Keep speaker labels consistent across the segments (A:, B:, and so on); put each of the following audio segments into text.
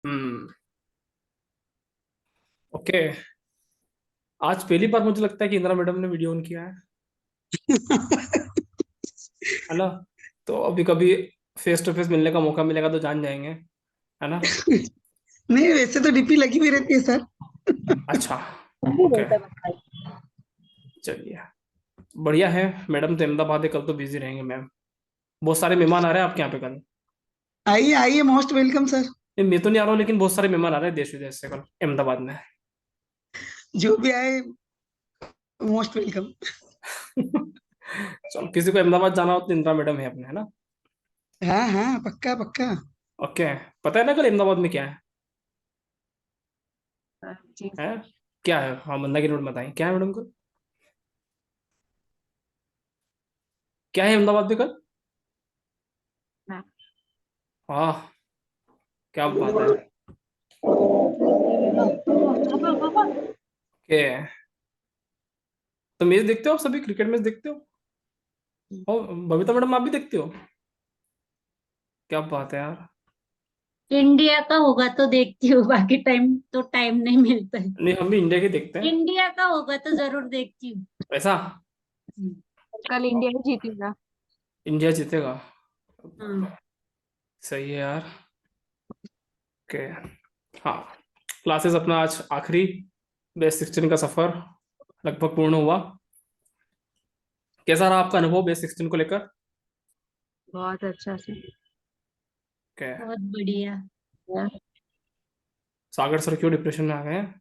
A: हम्म। Okay. आज पहली बार मुझे लगता है कि इंदिरा मैडम ने वीडियो ऑन किया है ना? तो अभी कभी फेस टू फेस मिलने का मौका मिलेगा तो जान जाएंगे, है ना?
B: नहीं, वैसे तो डीपी लगी हुई रहती है सर।
A: अच्छा।
B: नहीं
A: ओके।
B: बोलता मैं।
A: चलिए, बढ़िया है। मैडम तो अहमदाबाद है, कल तो बिजी रहेंगे मैम। बहुत सारे मेहमान आ रहे हैं आपके यहाँ पे कल।
B: आइए आइए, मोस्ट वेलकम सर।
A: नहीं, मैं तो नहीं आ रहा हूँ, लेकिन बहुत सारे मेहमान आ रहे हैं देश विदेश से कल अहमदाबाद में।
B: जो भी आए, मोस्ट वेलकम।
A: चलो, किसी को अहमदाबाद जाना हो तो इंदिरा मैडम है अपने, है ना?
B: हाँ हाँ, पक्का पक्का।
A: ओके। पता है ना कल अहमदाबाद में क्या
B: जी।
A: है? क्या है? हाँ, बंदा की नोट बताएं, क्या है मैडम को? क्या है अहमदाबाद में कल? वाह, क्या बात है। ओके। तो मैच देखते हो आप? सभी क्रिकेट मैच देखते हो? ओ, बबीता मैडम आप भी देखते हो? क्या बात है यार।
C: इंडिया का होगा तो देखती हूँ, बाकी टाइम तो टाइम नहीं मिलता है।
A: नहीं, हम भी इंडिया के देखते हैं।
C: इंडिया का होगा तो जरूर देखती हूँ।
A: ऐसा?
C: कल इंडिया ही जीतेगा।
A: इंडिया जीतेगा?
C: हाँ।
A: सही है यार। ओके। हाँ। क्लासेस अपना आज आखिरी बेस 16 का सफर लगभग पूर्ण हुआ। कैसा रहा आपका अनुभव बेस 16 को लेकर?
C: बहुत अच्छा से।
A: ओके।
C: बहुत बढ़िया।
A: सागर सर क्यों डिप्रेशन में आ गए हैं?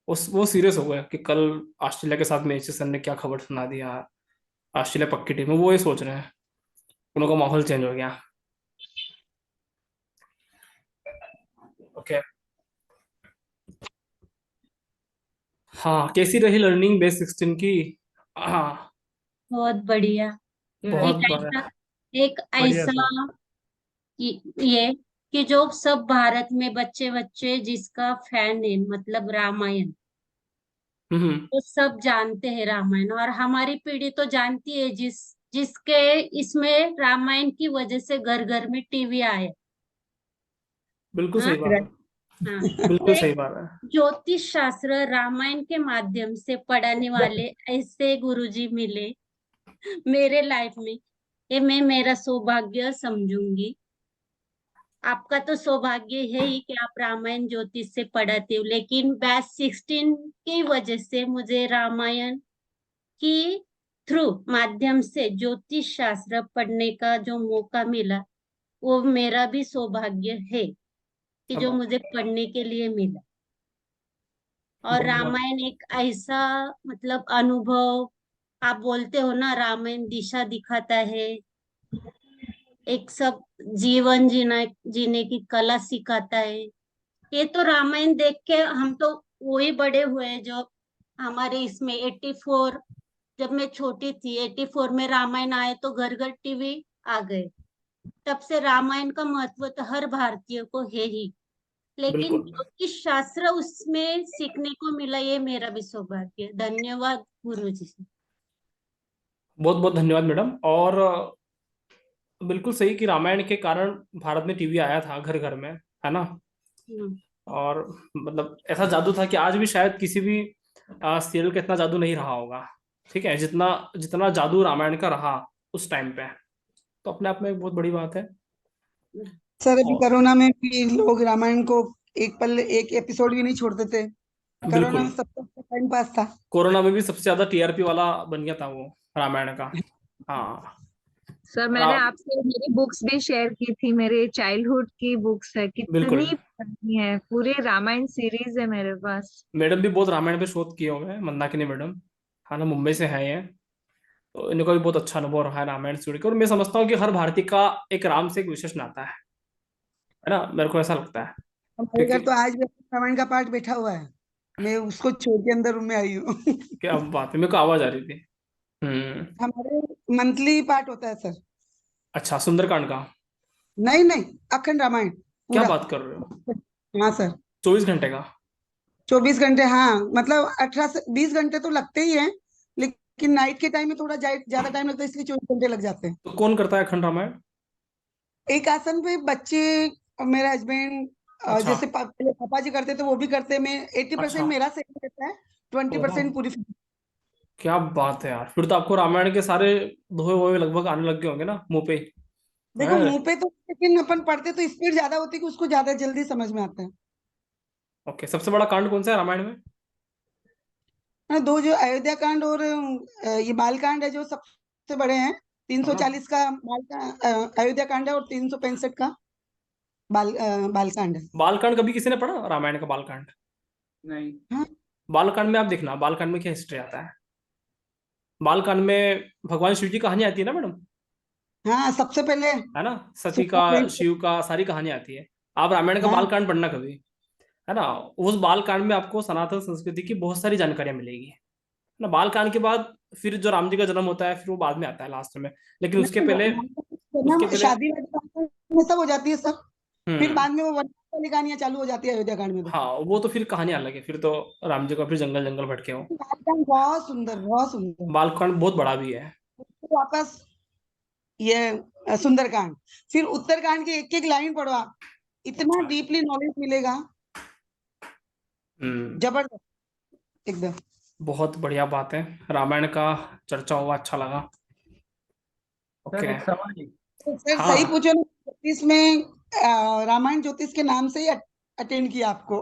A: उस वो सीरियस हो गए कि कल ऑस्ट्रेलिया के साथ मैच सर ने क्या खबर सुना दिया। ऑस्ट्रेलिया पक्की टीम है, वो ये सोच रहे हैं। उनका माहौल चेंज हो गया। ओके। हाँ, कैसी रही लर्निंग बेस 16 की? हाँ।
C: बहुत बढ़िया।
A: बहुत
C: एक
A: बढ़िया।
C: ऐसा एक
A: बढ़िया
C: ऐसा
A: सर।
C: ये कि जो सब भारत में बच्चे बच्चे जिसका फैन है, मतलब रामायण,
A: हम्म।
C: तो सब जानते हैं रामायण, और हमारी पीढ़ी तो जानती है, जिसके इसमें रामायण की वजह से घर घर में टीवी आए।
A: बिल्कुल
C: हाँ।
A: सही बात है।
C: हाँ। तो
A: बिल्कुल
C: एक
A: सही बात है।
C: ज्योतिष शास्त्र रामायण के माध्यम से पढ़ाने वाले ऐसे गुरुजी मिले मेरे लाइफ में, ये मैं मेरा सौभाग्य समझूंगी। आपका तो सौभाग्य है ही कि आप रामायण ज्योतिष से पढ़ाते हो, लेकिन बैच 16 की वजह से मुझे रामायण की थ्रू माध्यम से ज्योतिष शास्त्र पढ़ने का जो मौका मिला, वो मेरा भी सौभाग्य है कि
A: अब
C: जो मुझे पढ़ने के लिए मिला। और
A: बहुत बहुत
C: रामायण एक ऐसा, मतलब अनुभव, आप बोलते हो ना, रामायण दिशा दिखाता है, एक सब जीवन जीने की कला सिखाता है। ये तो रामायण देख के हम तो वही बड़े हुए हैं जो हमारे इसमें 84, जब मैं छोटी थी 84 में रामायण आए तो घर घर टीवी आ गए। तब से रामायण का महत्व तो हर भारतीय को है ही, लेकिन
A: बिल्कुल।
C: ज्योतिष शास्त्र उसमें सीखने को मिला, ये मेरा भी सौभाग्य है। धन्यवाद गुरु जी।
A: बहुत बहुत धन्यवाद मैडम। और बिल्कुल सही कि रामायण के कारण भारत में टीवी आया था घर घर में, है ना?
C: हम्म।
A: और मतलब ऐसा जादू था कि आज भी शायद किसी भी सीरियल का इतना जादू नहीं रहा होगा, ठीक है, जितना जितना जादू रामायण का रहा उस टाइम पे। तो अपने आप में एक बहुत बड़ी बात है।
B: सर, अभी
A: और
B: कोरोना में भी लोग रामायण को एक पल, एक एपिसोड भी नहीं छोड़ते थे। कोरोना
A: बिल्कुल।
B: में सबका टाइम पास था।
A: कोरोना में भी सबसे ज्यादा टीआरपी वाला बन गया था वो, रामायण का। हाँ।
D: सर, मैंने
A: राम।
D: आपसे मेरी बुक्स भी शेयर की थी, मेरे चाइल्डहुड की बुक्स है,
A: बिल्कुल।
D: कितनी पुरानी है, पूरे रामायण सीरीज है मेरे पास।
A: मैडम भी बहुत रामायण पे शोध किए हुए हैं, मंदाकिनी मैडम। हाँ ना, मुंबई से है ये। तो इनका भी बहुत अच्छा अनुभव रहा है रामायण से जुड़ के। और मैं समझता हूँ कि हर भारतीय का एक राम से एक विशेष नाता है ना? मेरे को ऐसा लगता है।
B: हमारे
A: क्योंकि
B: घर तो आज भी रामायण का पाठ बैठा हुआ है। मैं उसको छोड़ के अंदर रूम में आई हूँ।
A: क्या बात है, मेरे को आवाज आ रही थी।
B: हमारे मंथली पाठ होता है सर।
A: अच्छा, सुंदरकांड का?
B: नहीं नहीं, अखंड रामायण
A: क्या
B: पूरा।
A: बात कर रहे हो?
B: हाँ सर।
A: 24 घंटे का?
B: 24 घंटे, हाँ, मतलब 18 से 20 घंटे तो लगते ही हैं। लेकिन नाइट के टाइम में थोड़ा ज्यादा टाइम लगता है, इसलिए 24 घंटे लग जाते हैं।
A: तो कौन करता है अखंड रामायण?
B: एक आसन पे बच्चे और मेरा हस्बैंड
A: अच्छा
B: जैसे पहले पापा जी करते थे वो भी करते, मैं 80%
A: अच्छा,
B: मेरा सही रहता है, 20%
A: ओहो,
B: पूरी family।
A: क्या बात है यार, फिर तो आपको रामायण के सारे दोहे वोहे लगभग आने लग गए होंगे ना मुंह पे ही।
B: देखो
A: हैं?
B: मुंह पे तो, लेकिन अपन पढ़ते तो स्पीड ज्यादा होती है कि उसको ज्यादा जल्दी समझ में आता है।
A: ओके, सबसे बड़ा कांड कौन सा है रामायण में?
B: दो जो अयोध्या कांड और ये बाल कांड है जो सबसे बड़े हैं।
A: है ना?
B: 340 का अयोध्या कांड है और 365 का बाल कांड है।
A: बालकांड कभी किसी ने पढ़ा रामायण का बालकांड?
E: नहीं।
B: हाँ
A: बालकांड में आप देखना, बालकांड में क्या हिस्ट्री आता है। बालकांड में भगवान शिव की कहानी आती है ना मैडम,
B: हाँ, सबसे पहले
A: है ना? सती का,
B: सुपर फ्रेंड।
A: शिव का, सारी कहानी आती है। आप रामायण का
B: हाँ
A: बालकांड पढ़ना कभी, है ना? उस बालकांड में आपको सनातन संस्कृति की बहुत सारी जानकारियां मिलेगी, है ना? बालकांड के बाद फिर जो राम जी का जन्म होता है फिर वो बाद में आता है लास्ट में, लेकिन उसके
B: नहीं,
A: पहले, उसके
B: जन्म
A: पहले।
B: शादी वादी बात में सब हो जाती है सब। फिर
A: हम्म।
B: बाद में वो वनवास वाली कहानियां चालू हो जाती है अयोध्या कांड में तो।
A: हाँ, वो तो फिर कहानी अलग है, फिर तो राम जी का फिर जंगल जंगल भटके हो।
B: बालकांड बहुत सुंदर, बहुत सुंदर।
A: बालकांड बहुत बड़ा भी है।
B: फिर वापस ये सुंदरकांड, फिर उत्तरकांड की एक एक लाइन पढ़ो आप, इतना
A: अच्छा।
B: डीपली नॉलेज मिलेगा,
A: हम्म।
B: जबरदस्त एकदम।
A: बहुत बढ़िया बात है, रामायण का चर्चा हुआ, अच्छा लगा।
E: Sir
A: okay.
E: एक सवाल है।
B: तो सर सही
A: हाँ,
B: पूछो ना, ज्योतिष में रामायण ज्योतिष के नाम से ही अटेंड किया आपको।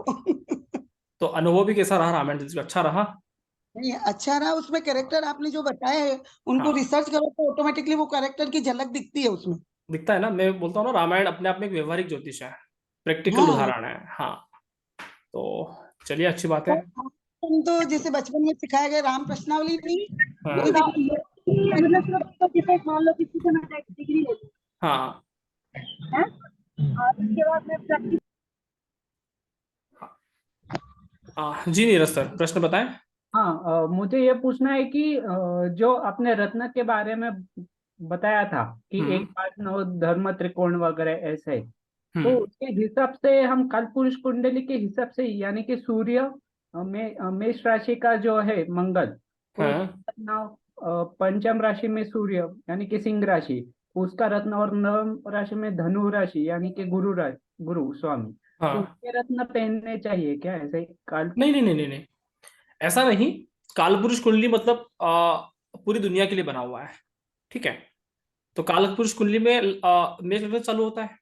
A: तो अनुभव भी कैसा रहा रामायण जी का? अच्छा रहा?
B: नहीं, अच्छा रहा, उसमें कैरेक्टर आपने जो बताए हैं उनको
A: हाँ,
B: रिसर्च करो तो ऑटोमेटिकली वो कैरेक्टर की झलक दिखती है उसमें।
A: दिखता है ना, मैं बोलता हूँ ना, रामायण अपने आप में एक व्यवहारिक ज्योतिष है, प्रैक्टिकल
B: हाँ
A: उदाहरण है। हाँ, तो चलिए, अच्छी बात है।
B: तो हम तो जैसे बचपन में सिखाया गया राम प्रश्नावली नहीं,
A: हाँ
B: वही मतलब सिर्फ जैसे मान लो किसी से मैंने डिग्री ले ली
A: हाँ
B: है, और उसके बाद में प्रैक्टिस।
A: हाँ, जी नीरज सर, प्रश्न बताएं।
E: हाँ, मुझे ये पूछना है कि जो आपने रत्न के बारे में बताया था कि
A: हम्म।
E: एक पांच नौ धर्म त्रिकोण वगैरह ऐसे, तो
A: हम्म।
E: उसके हिसाब से हम कालपुरुष कुंडली के हिसाब से यानी कि सूर्य मेष राशि का जो है मंगल, तो
A: हाँ
E: उसका रत्न पंचम राशि में सूर्य यानी कि सिंह राशि उसका रत्न, और नवम राशि में धनु राशि यानी कि गुरु स्वामी, तो
A: हाँ।
E: उसके रत्न पहनने चाहिए क्या ऐसे काल?
A: नहीं नहीं नहीं नहीं नहीं, ऐसा नहीं। कालपुरुष कुंडली मतलब पूरी दुनिया के लिए बना हुआ है, ठीक है? तो कालपुरुष कुंडली में मेष लग्न चालू होता है,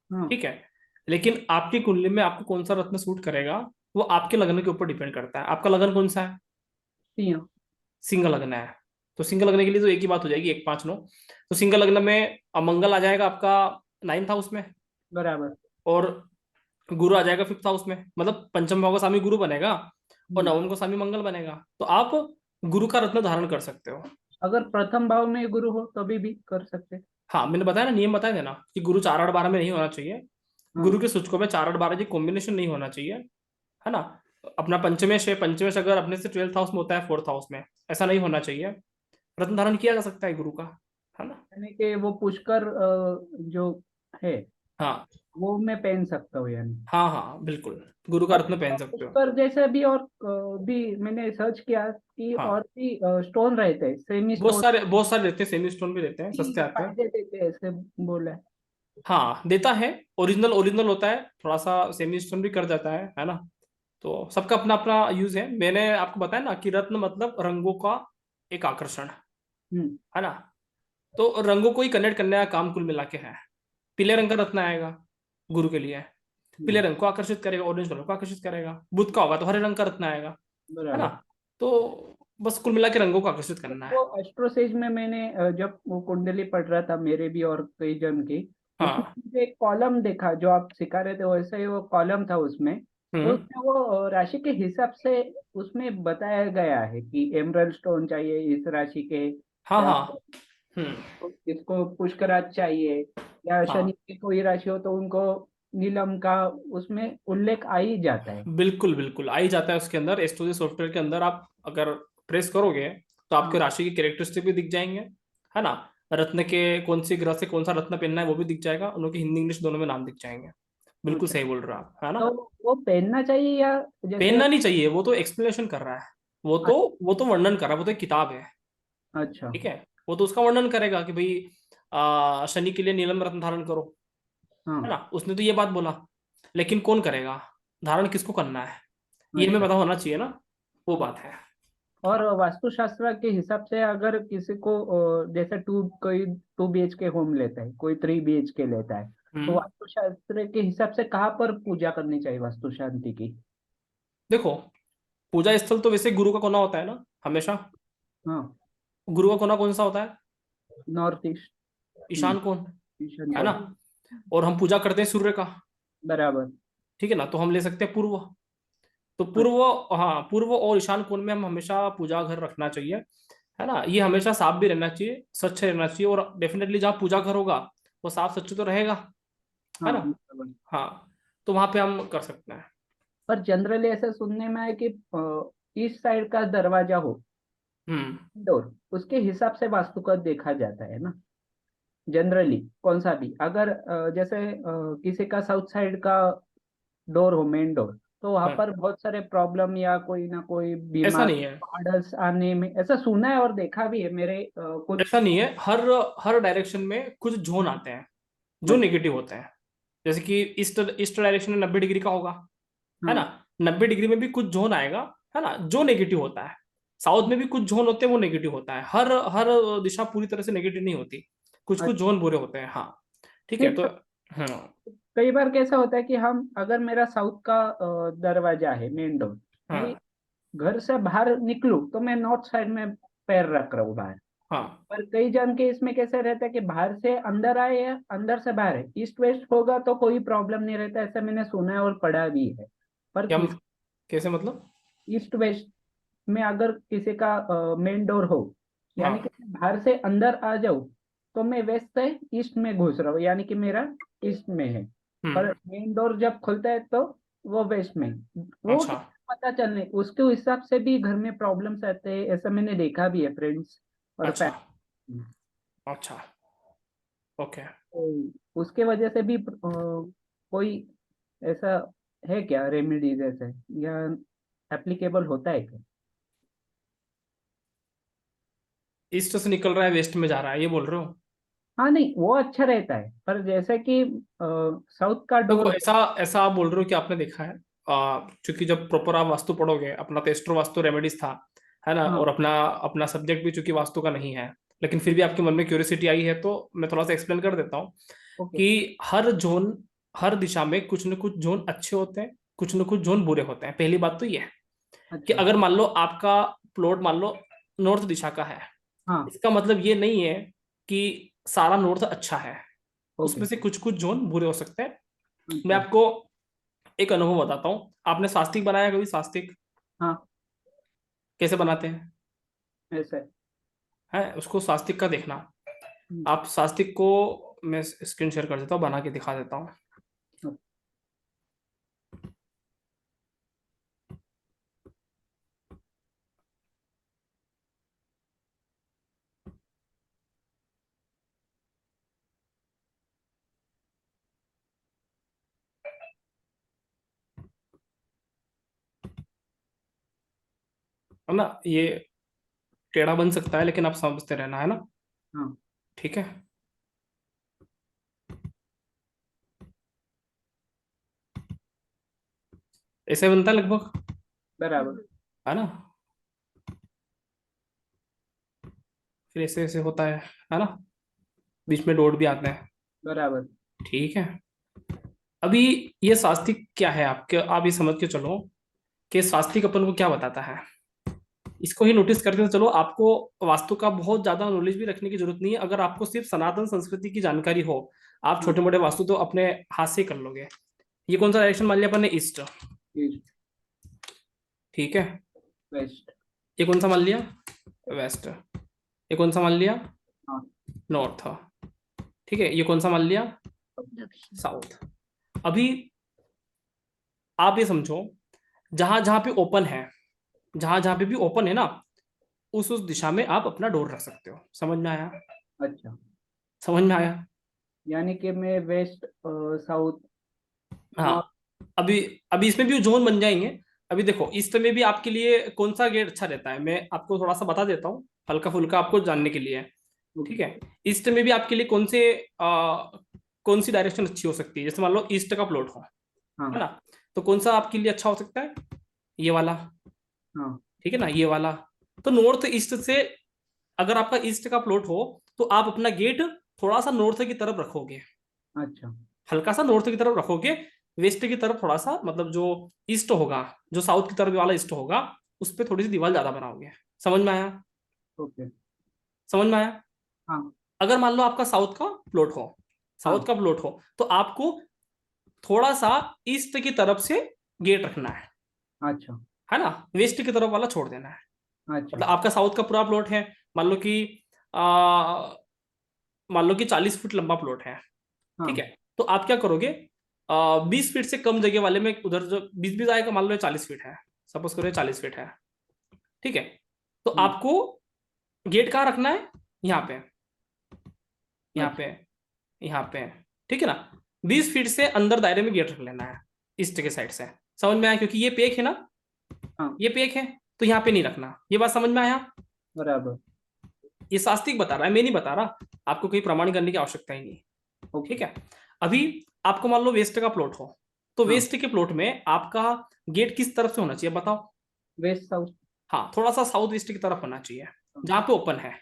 E: हाँ।
A: ठीक है? लेकिन आपकी कुंडली में आपको कौन सा रत्न सूट करेगा, वो आपके लग्न के ऊपर डिपेंड करता है। आपका लग्न कौन सा है?
E: सिंह।
A: सिंह लग्न है। तो सिंह लग्न के लिए तो एक ही बात हो जाएगी, 1 5 9। तो सिंह लग्न में मंगल आ जाएगा आपका 9th हाउस में,
E: बराबर।
A: और गुरु आ जाएगा 5th हाउस में, मतलब पंचम भाव का स्वामी गुरु बनेगा और
E: हम्म।
A: नवम का स्वामी मंगल बनेगा। तो आप गुरु का रत्न धारण कर सकते हो।
E: अगर प्रथम भाव में गुरु हो तभी भी कर सकते।
A: हाँ, मैंने बताया ना, नियम बताया था ना कि गुरु 4 8 12 में नहीं होना चाहिए।
E: हाँ।
A: गुरु के सूचकों में 4 8 12 की कॉम्बिनेशन नहीं होना चाहिए, है ना? अपना पंचमेश है, पंचमेश अगर अपने से 12th हाउस में होता है, 4th हाउस में, ऐसा नहीं होना चाहिए। रत्न धारण किया जा सकता है गुरु का, है ना?
E: यानी कि वो पुष्कर जो है
A: हाँ
E: वो मैं पहन सकता हूँ यानी।
A: हाँ हाँ, बिल्कुल, गुरु का
E: और
A: रत्न पहन सकते हो।
E: पुष्कर जैसे भी, और भी मैंने सर्च किया कि और
A: हाँ,
E: भी स्टोन रहते हैं, सेमी
A: बहुत
E: स्टोन,
A: सारे बहुत सारे रहते हैं, सेमी स्टोन भी रहते हैं,
E: भी
A: सस्ते आते हैं।
E: फायदे देते हैं ऐसे बोला है।
A: हाँ, देता है। ओरिजिनल ओरिजिनल होता है, थोड़ा सा सेमी स्टोन भी कर जाता है ना? तो सबका अपना अपना यूज है। मैंने आपको बताया ना कि रत्न मतलब रंगों का एक आकर्षण,
E: हम्म।
A: है ना? तो रंगों को ही कनेक्ट करने का काम कुल मिला के है। पीले रंग का रत्न आएगा गुरु के लिए, पीले
E: हम्म।
A: रंग को आकर्षित करेगा, ऑरेंज कलर को आकर्षित करेगा। बुध का होगा तो हरे रंग का रत्न आएगा, है ना?
E: बराबर।
A: तो बस कुल मिला के रंगों को आकर्षित
E: तो
A: करना है।
E: वो एस्ट्रोसेज में मैंने जब वो कुंडली पढ़ रहा था मेरे भी और कई जन की, उसमें
A: हाँ।
E: मुझे एक कॉलम देखा जो आप सिखा रहे थे, वैसे ही वो कॉलम था उसमें। तो
A: हम्म।
E: उसमें वो राशि के हिसाब से उसमें बताया गया है कि एमरल्ड स्टोन चाहिए इस राशि के,
A: हाँ
E: या
A: हाँ। हम्म।
E: इसको पुष्कराज चाहिए, या शनि
A: हाँ,
E: की कोई राशि हो तो उनको नीलम का, उसमें उल्लेख आ ही जाता है।
A: बिल्कुल बिल्कुल आ ही जाता है उसके अंदर। एस्ट्रोलॉजी सॉफ्टवेयर के अंदर आप अगर ट्रेस करोगे तो आपके
E: हाँ।
A: राशि की कैरेक्टरिस्टिक भी दिख जाएंगे, है ना? रत्न के कौन सी ग्रह से कौन सा रत्न पहनना है वो भी दिख जाएगा, उनके हिंदी इंग्लिश दोनों में नाम दिख जाएंगे। बिल्कुल
E: अच्छा,
A: सही बोल रहे हो आप, है ना?
E: तो वो पहनना चाहिए या जैसे?
A: पहनना नहीं चाहिए, वो तो एक्सप्लेनेशन कर रहा है, वो तो वर्णन कर रहा है, वो तो एक किताब है,
E: अच्छा।
A: ठीक है? वो तो उसका वर्णन करेगा कि भाई शनि के लिए नीलम रत्न धारण करो, है
E: हाँ।
A: ना? उसने तो ये बात बोला। लेकिन कौन करेगा, धारण किसको करना है, ये हमें
E: अच्छा।
A: पता होना चाहिए ना, वो बात है।
E: और वास्तुशास्त्र के हिसाब से अगर किसी को जैसे कोई 2 BHK होम लेता है, कोई 3 BHK लेता है, तो
A: हम्म।
E: वास्तुशास्त्र के हिसाब से कहाँ पर पूजा करनी चाहिए वास्तु शांति की?
A: देखो, पूजा स्थल तो वैसे गुरु का कोना होता है ना हमेशा।
E: हाँ।
A: गुरु का कोना कौन सा होता है,
E: नॉर्थ ईस्ट।
A: ईशान कोण,
E: ईशान
A: है ना।
E: कोण।
A: और हम पूजा करते हैं सूर्य का,
E: बराबर।
A: ठीक है ना, तो हम ले सकते हैं पूर्व। तो
E: अच्छा।
A: पूर्व, हाँ, पूर्व और ईशान कोण में हम हमेशा पूजा घर रखना चाहिए, है ना। ये हमेशा साफ भी रहना चाहिए, स्वच्छ रहना चाहिए, और डेफिनेटली जहाँ पूजा घर होगा वो साफ स्वच्छ तो रहेगा, है
E: हाँ,
A: ना।
E: बराबर।
A: हाँ, तो वहां पे हम कर सकते हैं।
E: पर जनरली ऐसा सुनने में है कि ईस्ट साइड का दरवाजा हो,
A: हम्म।
E: डोर, उसके हिसाब से वास्तु का देखा जाता है ना। जनरली कौन सा भी, अगर जैसे किसी का साउथ साइड का डोर हो, मेन डोर, तो वहां
A: हाँ,
E: पर बहुत सारे प्रॉब्लम या कोई ना कोई
A: ऐसा
E: बीमार,
A: नहीं है,
E: ऑर्डर्स आने में, ऐसा सुना है और देखा भी है मेरे कुछ।
A: ऐसा नहीं है। हर हर डायरेक्शन में कुछ जोन आते हैं जो
E: अच्छा।
A: नेगेटिव होते हैं। जैसे कि ईस्ट ईस्ट डायरेक्शन में 90 डिग्री का होगा, है ना।
E: हाँ।
A: 90 डिग्री में भी कुछ जोन आएगा, है ना, जो नेगेटिव होता है। साउथ में भी कुछ जोन होते हैं, वो नेगेटिव होता है। हर हर दिशा पूरी तरह से नेगेटिव नहीं होती, कुछ कुछ
E: अच्छा।
A: जोन बुरे होते हैं, हाँ। ठीक है,
E: नहीं,
A: तो हाँ।
E: कई बार कैसा होता है कि हम, अगर मेरा साउथ का दरवाजा है, मेन डोर, मैं
A: हाँ।
E: घर से बाहर निकलूं तो मैं नॉर्थ साइड में पैर रख रहा हूँ बाहर।
A: हाँ,
E: पर कई जन के इसमें कैसे रहता है कि बाहर से अंदर आए या अंदर से बाहर है, ईस्ट वेस्ट होगा तो कोई प्रॉब्लम नहीं रहता, ऐसा मैंने सुना है और पढ़ा भी है। पर
A: क्या
E: किस
A: कैसे मतलब।
E: ईस्ट वेस्ट में अगर किसी का मेन डोर हो, यानी कि
A: हाँ।
E: मैं बाहर से अंदर आ जाऊं, तो मैं वेस्ट से ईस्ट में घुस रहा हूँ, यानी कि मेरा ईस्ट में है। पर
A: हम्म।
E: मेन डोर जब खुलता है तो वो वेस्ट में, वो
A: अच्छा।
E: पता चलने उसके हिसाब से भी घर में प्रॉब्लम्स आते हैं, ऐसा मैंने देखा भी है फ्रेंड्स और
A: अच्छा।
E: फैमिली।
A: अच्छा। ओके।
E: तो उसके वजह से भी कोई ऐसा है क्या रेमेडीज ऐसे, या एप्लीकेबल होता है क्या?
A: ईस्ट से निकल रहा है, वेस्ट में जा रहा है, ये बोल रहे हो।
E: हाँ, नहीं वो अच्छा रहता है, पर जैसे कि साउथ का डोर
A: देखो,
E: हो।
A: ऐसा ऐसा आप बोल रहे हो कि आपने देखा है, क्योंकि जब प्रॉपर आप वास्तु पढ़ोगे, अपना तो एस्ट्रो वास्तु रेमेडीज था, है ना,
E: हाँ।
A: और अपना अपना सब्जेक्ट भी चूंकि वास्तु का नहीं है, लेकिन फिर भी आपके मन में क्यूरियोसिटी आई है, तो मैं थोड़ा सा एक्सप्लेन कर देता हूँ
E: ओके।
A: कि हर जोन, हर दिशा में कुछ न कुछ जोन अच्छे होते हैं, कुछ न कुछ जोन बुरे होते हैं। पहली बात तो ये है कि
E: अच्छा।
A: अगर मान लो आपका प्लॉट मान लो नॉर्थ दिशा का है,
E: हाँ।
A: इसका मतलब ये नहीं है कि सारा नॉर्थ अच्छा है,
E: ओके।
A: उसमें से कुछ कुछ जोन बुरे हो सकते हैं। मैं
E: अच्छा।
A: आपको एक अनुभव बताता हूँ। आपने स्वास्तिक बनाया कभी, स्वास्तिक
E: हाँ।
A: कैसे बनाते हैं,
E: ऐसा है।
A: है उसको स्वास्तिक का देखना।
E: हम्म।
A: आप स्वास्तिक को, मैं स्क्रीन शेयर कर देता हूँ, बना के दिखा देता हूँ। है ना, ये टेढ़ा बन सकता है, लेकिन आप समझते रहना, है ना।
E: हाँ।
A: ठीक है, ऐसे बनता है लगभग,
E: बराबर।
A: है ना। फिर ऐसे ऐसे होता है ना, बीच में डॉट भी आते हैं।
E: बराबर।
A: ठीक है, अभी ये स्वास्तिक क्या है, आपके आप ये समझ के चलो कि स्वास्तिक अपन को क्या बताता है। इसको ही नोटिस करते चलो, आपको वास्तु का बहुत ज्यादा नॉलेज भी रखने की जरूरत नहीं है। अगर आपको सिर्फ सनातन संस्कृति की जानकारी हो, आप
E: हाँ।
A: छोटे मोटे वास्तु तो अपने हाथ से ही कर लोगे। ये कौन सा डायरेक्शन मान लिया अपन ने, ईस्ट,
E: ईस्ट।
A: ठीक है।
E: वेस्ट।
A: ये कौन सा मान लिया, वेस्ट। ये कौन सा मान लिया,
E: हाँ।
A: नॉर्थ, ठीक है। ये कौन सा मान लिया,
C: दक्षिण।
A: साउथ। अभी आप ये समझो, जहां जहां पे ओपन है, जहां जहां पे भी ओपन है ना, उस दिशा में आप अपना डोर रख सकते हो। समझ में आया,
E: अच्छा।
A: समझ में आया।
E: यानी कि मैं वेस्ट, साउथ, नॉर्थ।
A: हाँ, अभी अभी इसमें भी जोन बन जाएंगे। अभी देखो, ईस्ट में भी आपके लिए कौन सा गेट अच्छा रहता है, मैं आपको थोड़ा सा बता देता हूँ, हल्का फुल्का आपको जानने के लिए।
E: ओके।
A: ठीक है, ईस्ट में भी आपके लिए कौन से कौन सी डायरेक्शन अच्छी हो सकती है। जैसे मान लो ईस्ट का प्लॉट हो,
E: हाँ
A: है ना। तो कौन सा आपके लिए अच्छा हो सकता है? ये वाला,
E: हाँ
A: ठीक है ना, ये वाला। तो नॉर्थ ईस्ट से, अगर आपका ईस्ट का प्लॉट हो तो आप अपना गेट थोड़ा सा नॉर्थ की तरफ रखोगे,
E: अच्छा
A: हल्का सा नॉर्थ की तरफ रखोगे। वेस्ट की तरफ थोड़ा सा, मतलब जो ईस्ट होगा, जो साउथ की तरफ वाला ईस्ट होगा, उस पर थोड़ी सी दीवार ज्यादा बनाओगे। समझ में आया?
E: ओके
A: समझ में आया?
E: हाँ
A: अगर मान लो आपका साउथ का प्लॉट हो,
E: हाँ
A: साउथ का प्लॉट हो, तो आपको थोड़ा सा ईस्ट की तरफ से गेट रखना
E: अच्छा
A: है ना, वेस्ट की तरफ वाला छोड़ देना है।
E: अच्छा
A: मतलब आपका साउथ का पूरा प्लॉट है, मान लो कि आ, मान लो कि 40 फुट लंबा प्लॉट है, ठीक
E: हाँ
A: है। तो आप क्या करोगे, 20 फीट से कम जगह वाले में उधर जो 20-20 आएगा, मान लो 40 फीट है, सपोज करो 40 फीट है, ठीक है। तो
E: हम्म,
A: आपको गेट कहाँ रखना है? यहाँ पे, यहाँ पे,
E: अच्छा
A: यहाँ पे, ठीक है ना। 20 फीट से अंदर दायरे में गेट रख लेना है, ईस्ट के साइड से। समझ में आया? क्योंकि ये पेक है ना,
E: हाँ
A: ये पेक है, तो यहाँ पे नहीं रखना। ये बात समझ में आया?
E: बराबर
A: ये शास्त्रिक बता रहा है, मैं नहीं बता रहा, आपको कोई प्रमाण करने की आवश्यकता ही नहीं, ठीक
E: ओके
A: है। अभी आपको मान लो वेस्ट का प्लॉट हो, तो
E: हाँ
A: वेस्ट के प्लॉट में आपका गेट किस तरफ से होना चाहिए बताओ?
E: वेस्ट साउथ
A: हाँ, थोड़ा सा साउथ वेस्ट की तरफ होना चाहिए, जहां पे ओपन है।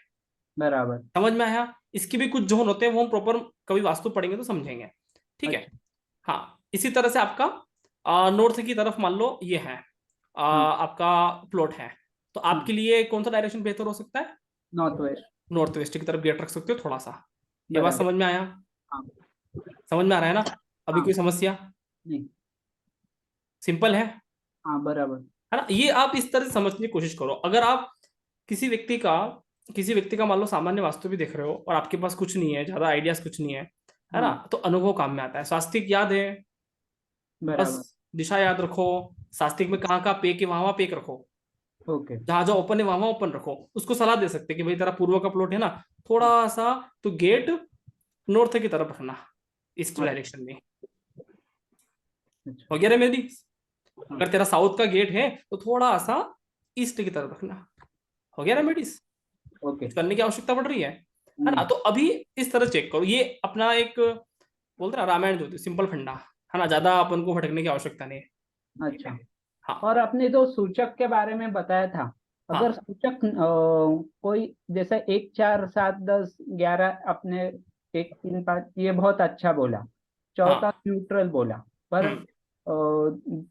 E: बराबर
A: समझ में आया? इसके भी कुछ जोन होते हैं, वो हम प्रॉपर कभी वास्तु पढ़ेंगे तो समझेंगे, ठीक है।
E: अच्छा
A: हाँ, इसी तरह से आपका नॉर्थ की तरफ मान लो ये है,
E: हाँ
A: आपका प्लॉट है, तो आपके लिए कौन सा डायरेक्शन बेहतर हो सकता है?
E: नॉर्थ वेस्ट
A: नॉर्थ वेस्ट की तरफ गेट रख सकते हो थोड़ा सा। ये बात
E: बराबर
A: समझ में आया?
E: हाँ
A: समझ में आ रहा है ना? अभी
E: हाँ
A: कोई समस्या?
E: नहीं
A: सिंपल है
E: हाँ बराबर
A: है ना। ये आप इस तरह से समझने की कोशिश करो। अगर आप किसी व्यक्ति का किसी व्यक्ति का मान लो सामान्य वास्तु भी देख रहे हो, और आपके पास कुछ नहीं है, ज्यादा आइडियाज कुछ नहीं है ना,
E: हाँ
A: तो अनुभव काम में आता है। शास्त्रिक याद है, बस
E: बराबर
A: दिशा याद रखो। शास्त्रिक में कहाँ कहाँ पेक है, वहां वहां पेक रखो,
E: ओके
A: जहां जहां ओपन है वहां वहां ओपन रखो। उसको सलाह दे सकते हैं कि भाई तेरा पूर्व का प्लॉट है ना, थोड़ा सा तो गेट नॉर्थ की तरफ रखना, ईस्ट
E: अच्छा
A: डायरेक्शन में।
E: अच्छा
A: हो गया रे मेरी?
E: हाँ
A: अगर तेरा साउथ का गेट है तो थोड़ा सा ईस्ट की तरफ रखना। हो गया रेमेडीज?
E: ओके
A: कुछ करने की आवश्यकता पड़ रही है ना।
E: नहीं
A: तो अभी इस तरह चेक करो, ये अपना एक बोलते ना रामायण ज्योतिष, सिंपल फंडा है ना, ज्यादा अपन को भटकने की आवश्यकता नहीं है, ठीक है।
E: अच्छा
A: हाँ
E: और आपने जो सूचक के बारे में बताया था, अगर
A: हाँ
E: सूचक कोई जैसे 1 4 7 10 11 अपने 1 3 5 ये बहुत अच्छा बोला, चौथा
A: हाँ।
E: न्यूट्रल बोला, पर
A: हम्म।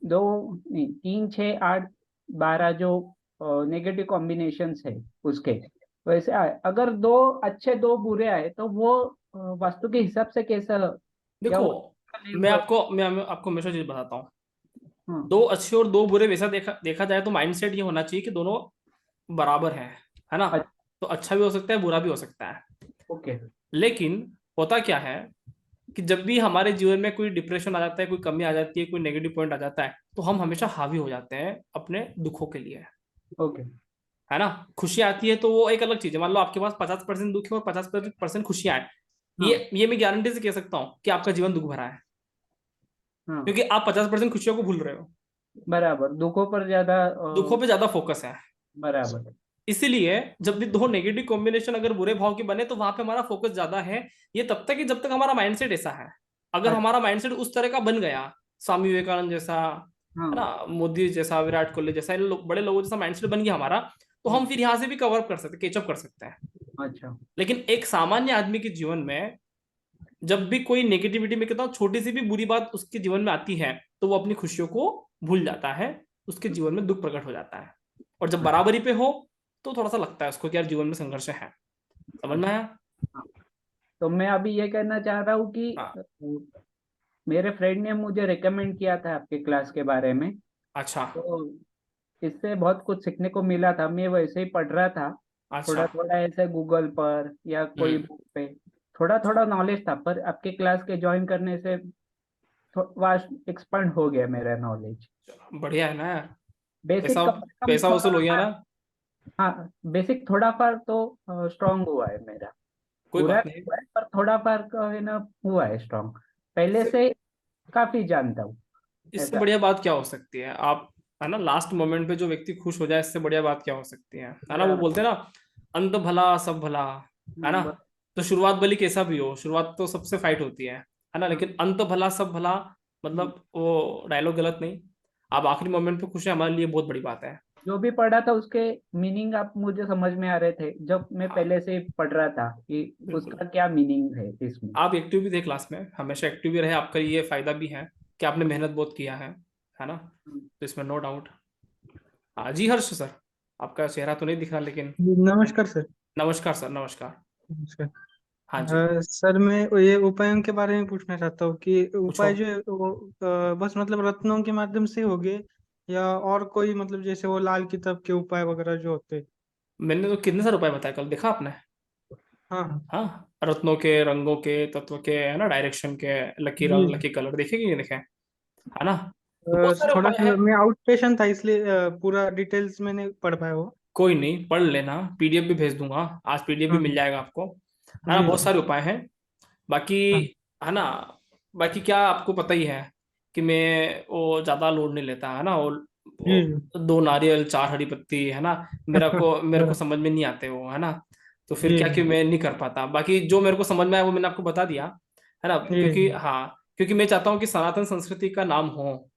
E: 2 नहीं 3 6 8 12 जो नेगेटिव कॉम्बिनेशंस है उसके वैसे आए, अगर 2 अच्छे 2 बुरे आए तो वो वास्तु के हिसाब से कैसा, या
A: देखो,
E: वो
A: मैं आपको हमेशा चीज बताता हूँ।
E: हाँ
A: 2 अच्छे और 2 बुरे, वैसा देखा देखा जाए तो माइंडसेट ये होना चाहिए कि दोनों बराबर है ना।
E: अच्छा
A: तो अच्छा भी हो सकता है, बुरा भी हो सकता है।
E: ओके
A: लेकिन होता क्या है कि जब भी हमारे जीवन में कोई डिप्रेशन आ जाता है, कोई कमी आ जाती है, कोई नेगेटिव पॉइंट आ जाता है, तो हम हमेशा हावी हो जाते हैं अपने दुखों के लिए,
E: ओके
A: है ना। खुशी आती है तो वो एक अलग चीज है। मान लो आपके पास 50% दुख है और 50% खुशियां हैं,
E: हाँ
A: ये मैं गारंटी से कह सकता हूँ कि आपका जीवन दुख भरा है,
E: हाँ
A: क्योंकि आप 50% खुशियों को भूल रहे हो,
E: बराबर दुखों पर ज्यादा
A: दुखों पे ज्यादा फोकस है।
E: बराबर
A: इसीलिए जब भी दो नेगेटिव कॉम्बिनेशन अगर बुरे भाव के बने, तो वहां पे हमारा फोकस ज्यादा है। ये तब तक कि जब तक हमारा माइंडसेट ऐसा है। अगर
E: अच्छा
A: हमारा माइंडसेट उस तरह का बन गया, स्वामी विवेकानंद जैसा, है
E: हाँ
A: ना, मोदी जैसा, विराट कोहली जैसा, बड़े लोगों जैसा माइंडसेट बन गया हमारा, तो हम फिर यहाँ से भी कवर अप कर सकते, कैचअप कर सकते हैं।
E: अच्छा
A: लेकिन एक सामान्य आदमी के जीवन में जब भी कोई नेगेटिविटी में कहता हूँ, छोटी सी भी बुरी बात उसके जीवन में आती है, तो वो अपनी खुशियों को भूल जाता है, उसके जीवन में दुख प्रकट हो जाता है। और जब
E: अच्छा
A: बराबरी पे हो, तो थोड़ा सा लगता है उसको कि यार जीवन में संघर्ष है। समझ में
E: अच्छा
A: आया?
E: हाँ। तो मैं अभी ये कहना चाह रहा हूँ कि
A: हाँ।
E: मेरे फ्रेंड ने मुझे रिकमेंड किया था आपके क्लास के बारे में,
A: अच्छा
E: तो इससे बहुत कुछ सीखने को मिला था। मैं वैसे ही पढ़ रहा था,
A: अच्छा।
E: थोड़ा थोड़ा ऐसे गूगल पर या कोई
A: हम्म।
E: बुक पे थोड़ा थोड़ा नॉलेज था, पर आपके क्लास के ज्वाइन करने से वास्ट एक्सपांड हो गया मेरा नॉलेज।
A: बढ़िया है ना यार।
E: बेसिक
A: पैसा
E: कम से कम
A: पैसा वसूल
E: थोड़ा
A: हो गया ना।
E: हाँ बेसिक थोड़ा फार तो स्ट्रांग हुआ है मेरा,
A: कोई
E: पूरा
A: बात
E: नहीं
A: नहीं।
E: हुआ है पर थोड़ा फार का है ना हुआ है स्ट्रांग, पहले
A: इससे
E: से काफी जानता हूँ
A: इससे
E: ऐसा।
A: बढ़िया बात क्या हो सकती है आप, है ना, लास्ट मोमेंट पे जो व्यक्ति खुश हो जाए, इससे बढ़िया बात क्या हो सकती है ना। वो
E: बराबर
A: बोलते हैं ना, अंत भला सब भला, है
E: हाँ,
A: ना। तो शुरुआत भली कैसा भी हो, शुरुआत तो सबसे फाइट होती है ना,
E: हाँ,
A: लेकिन अंत भला सब भला मतलब वो डायलॉग गलत नहीं, आप आखिरी मोमेंट पे खुश है, हमारे लिए बहुत बड़ी बात है।
E: जो भी पढ़ा था उसके मीनिंग आप मुझे समझ में आ रहे थे जब मैं
A: हाँ,
E: पहले से पढ़ रहा था कि
A: बिल्कुल।
E: उसका क्या मीनिंग है इसमें।
A: आप एक्टिव भी थे क्लास में, हमेशा एक्टिव भी रहे, आपका ये फायदा भी है कि आपने मेहनत बहुत किया है ना, तो इसमें नो डाउट। हाँ जी हर्ष सर, आपका चेहरा तो नहीं दिख रहा लेकिन।
F: नमस्कार सर।
A: नमस्कार सर, नमस्कार।
F: नमस्कार।
A: हाँ जी,
F: सर मैं ये उपायों के बारे में पूछना चाहता हूँ कि
A: पूछो।
F: उपाय जो है वो बस मतलब रत्नों के माध्यम से हो गए या और कोई मतलब जैसे वो लाल किताब के उपाय वगैरह जो होते हैं।
A: मैंने तो कितने सारे उपाय बताए, कल देखा आपने?
F: हाँ हाँ।
A: हाँ, रत्नों के, रंगों के, तत्व के, है ना, डायरेक्शन के, लकी
F: जी
A: रंग,
F: जी।
A: लकी कलर, देखे कि नहीं देखे, है ना? तो बहुत सारे
F: थोड़ा
A: उपाय
F: सा
A: हैं।
F: मैं आउट पेशेंट था इसलिए पूरा डिटेल्स में नहीं पढ़ पाया वो।
A: कोई नहीं, पढ़ लेना, पीडीएफ भी भेज दूंगा, आज पीडीएफ भी
F: हाँ
A: मिल जाएगा आपको, है ना,
F: जी
A: बहुत
F: जी।
A: सारे उपाय हैं। बाकी,
F: हाँ
A: है ना, बाकी क्या आपको पता ही है कि मैं वो ज्यादा लोड नहीं लेता, है ना,
F: जी
A: वो
F: जी।
A: 2 नारियल 4 हरी पत्ती, है ना, मेरे को
F: बराबर।
A: समझ में नहीं आते वो, है ना, तो फिर
F: जी
A: क्या कि
F: जी।
A: मैं नहीं कर पाता। बाकी जो मेरे को समझ में आया वो मैंने आपको बता दिया, है ना,
F: जी
A: क्योंकि
F: जी।
A: हाँ, क्योंकि मैं चाहता हूँ कि सनातन संस्कृति का नाम हो,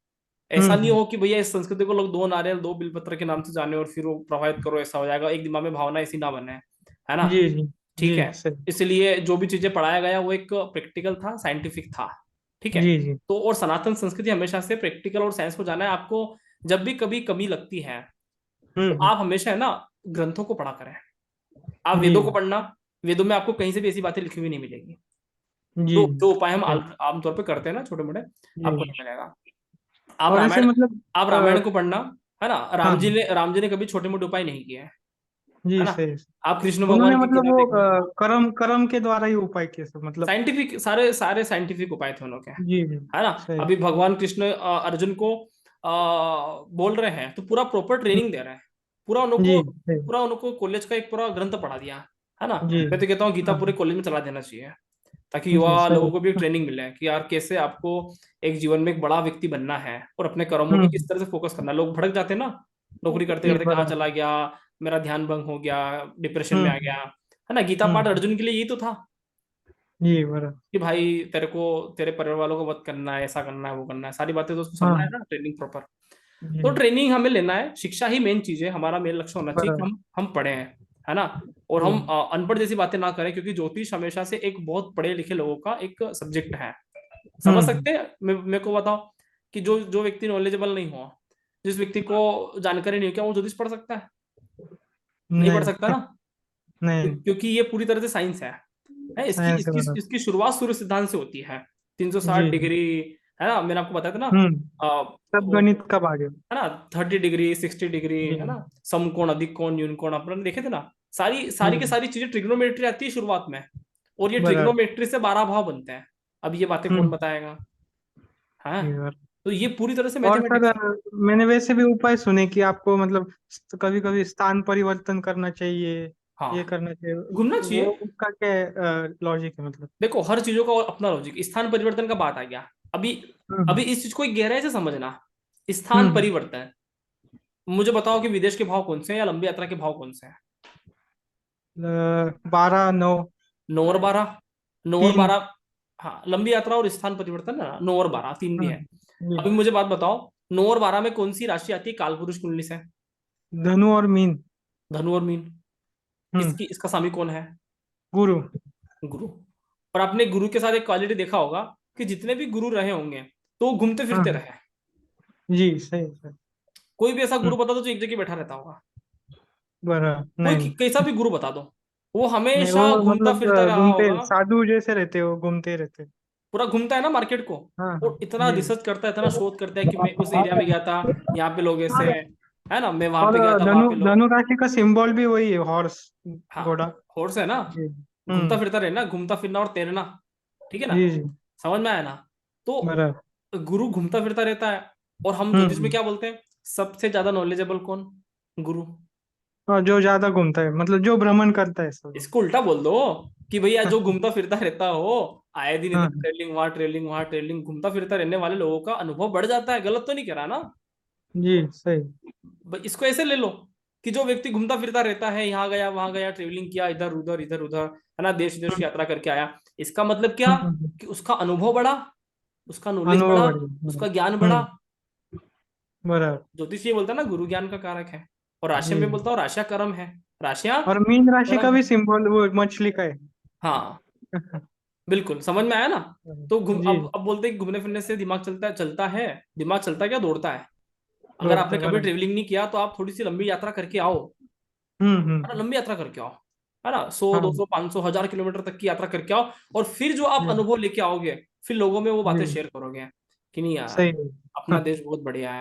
A: ऐसा नहीं
F: हम्म।
A: हो कि भैया इस संस्कृति को लोग 2 नारियल 2 बिलपत्र के नाम से जाने और फिर वो प्रभावित करो, ऐसा हो जाएगा, एक दिमाग में भावना ऐसी ना बने, है ना।
F: जी जी।
A: ठीक
F: जी
A: है,
F: सही।
A: इसलिए जो भी चीजें पढ़ाया गया वो एक प्रैक्टिकल था, साइंटिफिक था। ठीक है,
F: जी जी।
A: तो और सनातन संस्कृति हमेशा से प्रैक्टिकल और साइंस को जाना है। आपको जब भी कभी कमी लगती है तो
F: हम्म।
A: आप हमेशा, है ना, ग्रंथों को पढ़ा करें, आप
F: जी
A: वेदों को पढ़ना, वेदों में आपको कहीं से भी ऐसी बातें लिखी हुई नहीं मिलेगी।
F: जी।
A: जो जो उपाय हम
F: सही।
A: आमतौर पे करते हैं ना, छोटे मोटे, आपको
F: जी।
A: नहीं मिलेगा। आप
F: और ऐसे
A: रामायण
F: मतलब
A: आप रामायण को पढ़ना, है ना,
F: हाँ
A: राम जी ने कभी छोटे मोटे उपाय नहीं किए हैं, है
F: जी
A: ना।
F: सही।
A: आप कृष्ण
F: उन्होंने
A: भगवान की
F: मतलब
A: किताब
F: वो
A: देख लो,
F: कर्म कर्म के द्वारा ही उपाय किए सब मतलब।
A: साइंटिफिक, सारे सारे साइंटिफिक उपाय थे उनके,
F: जी जी।
A: है ना।
F: सही।
A: अभी भगवान कृष्ण अर्जुन को बोल रहे हैं तो पूरा प्रॉपर ट्रेनिंग दे रहे हैं, पूरा
F: जी
A: उनको,
F: सही।
A: पूरा उनको कॉलेज का एक पूरा ग्रंथ पढ़ा दिया, है ना।
F: जी।
A: मैं तो कहता हूँ गीता
F: हाँ
A: पूरे कॉलेज में चला देना चाहिए, ताकि
F: जी
A: युवा
F: सही।
A: लोगों को भी एक ट्रेनिंग मिले कि यार कैसे आपको एक जीवन में एक बड़ा व्यक्ति बनना है और अपने कर्मों पे
F: हम्म।
A: किस तरह से फोकस करना है। लोग भड़क जाते हैं ना, नौकरी करते
F: जी
A: करते कहाँ
F: बराबर।
A: चला गया, मेरा ध्यान भंग हो गया, डिप्रेशन में आ
F: हम्म।
A: गया, है ना। गीता पाठ
F: हम्म।
A: अर्जुन के लिए यही तो था
F: जी बराबर।
A: कि भाई तेरे को, तेरे परिवार वालों को मत करना है, ऐसा करना है, वो करना है, सारी बातें तो उसको समझना है
F: हाँ
A: ना, ट्रेनिंग प्रॉपर। तो
F: जी
A: ट्रेनिंग हमें लेना है, शिक्षा ही मेन चीज है, हमारा मेन लक्ष्य होना चाहिए कि
F: बराबर।
A: हम पढ़े हैं, है ना। और
F: जी।
A: हम अनपढ़ जैसी बातें ना करें, क्योंकि ज्योतिष हमेशा से एक बहुत पढ़े लिखे लोगों का एक सब्जेक्ट है। समझ
F: हम्म।
A: सकते हैं, मेरे को बताओ कि जो जो व्यक्ति नॉलेजेबल नहीं हुआ, जिस व्यक्ति को जानकारी नहीं हो, क्या वो ज्योतिष पढ़ सकता है? नहीं पढ़
F: नहीं
A: सकता ना,
F: नहीं।
A: क्योंकि ये पूरी तरह से साइंस है, इसकी
F: साइंस है
A: इसकी
F: बराबर।
A: इसकी शुरुआत सूर्य सिद्धांत से होती है, 360
F: जी जी।
A: डिग्री, है ना, मैंने आपको बताया था ना,
F: हम्म। सब
A: वो,
F: गणित का भाग है।
A: है ना, 30 डिग्री 60 डिग्री,
F: जी
A: है ना, समकोण, अधिक कोण, न्यून कोण, अपन देखे थे ना, सारी
F: जी
A: सारी की सारी चीजें, ट्रिग्नोमेट्री आती है शुरुआत में, और ये
F: बराबर।
A: ट्रिग्नोमेट्री से 12 भाव बनते हैं। अब ये बातें कौन
F: हम्म।
A: बताएगा, हाँ।
F: जी बराबर।
A: तो ये पूरी तरह से
F: और सर
A: मैथमेटिक्स है।
F: मैंने वैसे भी उपाय सुने कि आपको मतलब कभी कभी स्थान परिवर्तन करना चाहिए, ये
A: हाँ,
F: करना चाहिए।
A: घूमना
F: वो
A: चाहिए।
F: उसका क्या लॉजिक है मतलब।
A: देखो, हर चीजों का अपना लॉजिक, स्थान परिवर्तन का बात आ गया अभी। अभी
F: हम्म।
A: इस चीज को एक गहराई से समझना, स्थान
F: हम्म।
A: परिवर्तन, मुझे बताओ कि विदेश के भाव कौन से हैं या लंबी यात्रा के भाव कौन से हैं?
F: 12 9
A: 9 और 12, 9 और
F: 3।
A: 12, हाँ, लंबी यात्रा और स्थान परिवर्तन है ना, 9 और 12 तीन भी है।
F: जी।
A: अभी मुझे बात बताओ, 9 और 12 में कौन सी राशि आती है काल पुरुष कुंडली से?
F: धनु और मीन।
A: धनु और मीन।
F: हम्म।
A: इसकी इसका स्वामी कौन है?
F: गुरु।
A: गुरु। और आपने गुरु के साथ एक क्वालिटी देखा होगा कि जितने भी गुरु रहे होंगे तो वो घूमते फिरते
F: हाँ
A: रहे।
F: जी सही सही।
A: कोई भी ऐसा
F: हम्म।
A: गुरु बता दो जो एक जगह बैठा रहता होगा,
F: बराबर।
A: कोई
F: नहीं नहीं।
A: कैसा भी गुरु बता दो, वो
F: नहीं वो
A: हमेशा घूमता
F: मतलब
A: फिरता रहा
F: घूमते
A: होगा,
F: साधु जैसे रहते हो, घूमते रहते।
A: पूरा घूमता है ना मार्केट को,
F: हाँ हाँ।
A: और इतना
F: जी।
A: रिसर्च करता है, इतना शोध करता है कि मैं उस एरिया में गया था, यहाँ पे लोग ऐसे हैं, है ना, मैं वहां
F: और
A: पे गया था, वहां
F: धनु
A: पे लोग,
F: धनु राशि का सिंबल भी वही है, हॉर्स,
A: हाँ,
F: घोड़ा।
A: हॉर्स है ना,
F: जी।
A: घूमता फिरता रहना, घूमता फिरना और तैरना, ठीक है ना,
F: जी जी।
A: समझ में आया ना। तो
F: बराबर।
A: गुरु घूमता फिरता रहता है, और हम ज्योतिष में
F: हम्म।
A: क्या बोलते हैं, सबसे ज्यादा नॉलेजेबल कौन? गुरु।
F: और जो ज्यादा घूमता है मतलब जो भ्रमण करता है सब।
A: इसको उल्टा बोल दो कि भैया जो घूमता फिरता रहता हो, आए दिन इधर
F: हाँ
A: ट्रेलिंग वहां ट्रेलिंग वहां ट्रेलिंग, घूमता फिरता रहने वाले लोगों का अनुभव बढ़ जाता है, गलत तो नहीं कह रहा ना।
F: जी सही।
A: इसको ऐसे ले लो कि जो व्यक्ति घूमता फिरता रहता है, यहाँ गया वहां गया, ट्रेवलिंग किया, इधर उधर, है ना, देश विदेश की
F: हम्म।
A: यात्रा करके आया, इसका मतलब क्या
F: हम्म।
A: कि उसका अनुभव बढ़ा, उसका नॉलेज
F: अनुभव
A: बढ़ा,
F: बढ़िया।
A: उसका ज्ञान बढ़ा।
F: बराबर।
A: ज्योतिष ये बोलता है ना गुरु ज्ञान का कारक है, और राशि
F: जी।
A: में बोलता हूँ राशिया कर्म है, राशियां
F: और मीन राशि का
A: कर्म
F: भी
A: है।
F: सिंबल वो मछली का है।
A: हाँ बिल्कुल समझ में आया ना। तो
F: जी।
A: अब बोलते हैं कि घूमने फिरने से दिमाग चलता है। दिमाग चलता है क्या, दौड़ता है। अगर
F: दौड़ता
A: आपने
F: है,
A: कभी
F: बराबर।
A: ट्रेवलिंग नहीं किया तो आप थोड़ी सी लंबी यात्रा करके आओ, है ना,
F: हम्म।
A: लंबी यात्रा करके आओ, है ना, 100
F: हाँ
A: 200 500 1000 किलोमीटर तक की यात्रा करके आओ, और फिर जो आप
F: जी।
A: अनुभव लेके आओगे, फिर लोगों में वो बातें
F: जी।
A: शेयर करोगे कि नहीं यार,
F: सही है।
A: अपना देश बहुत बढ़िया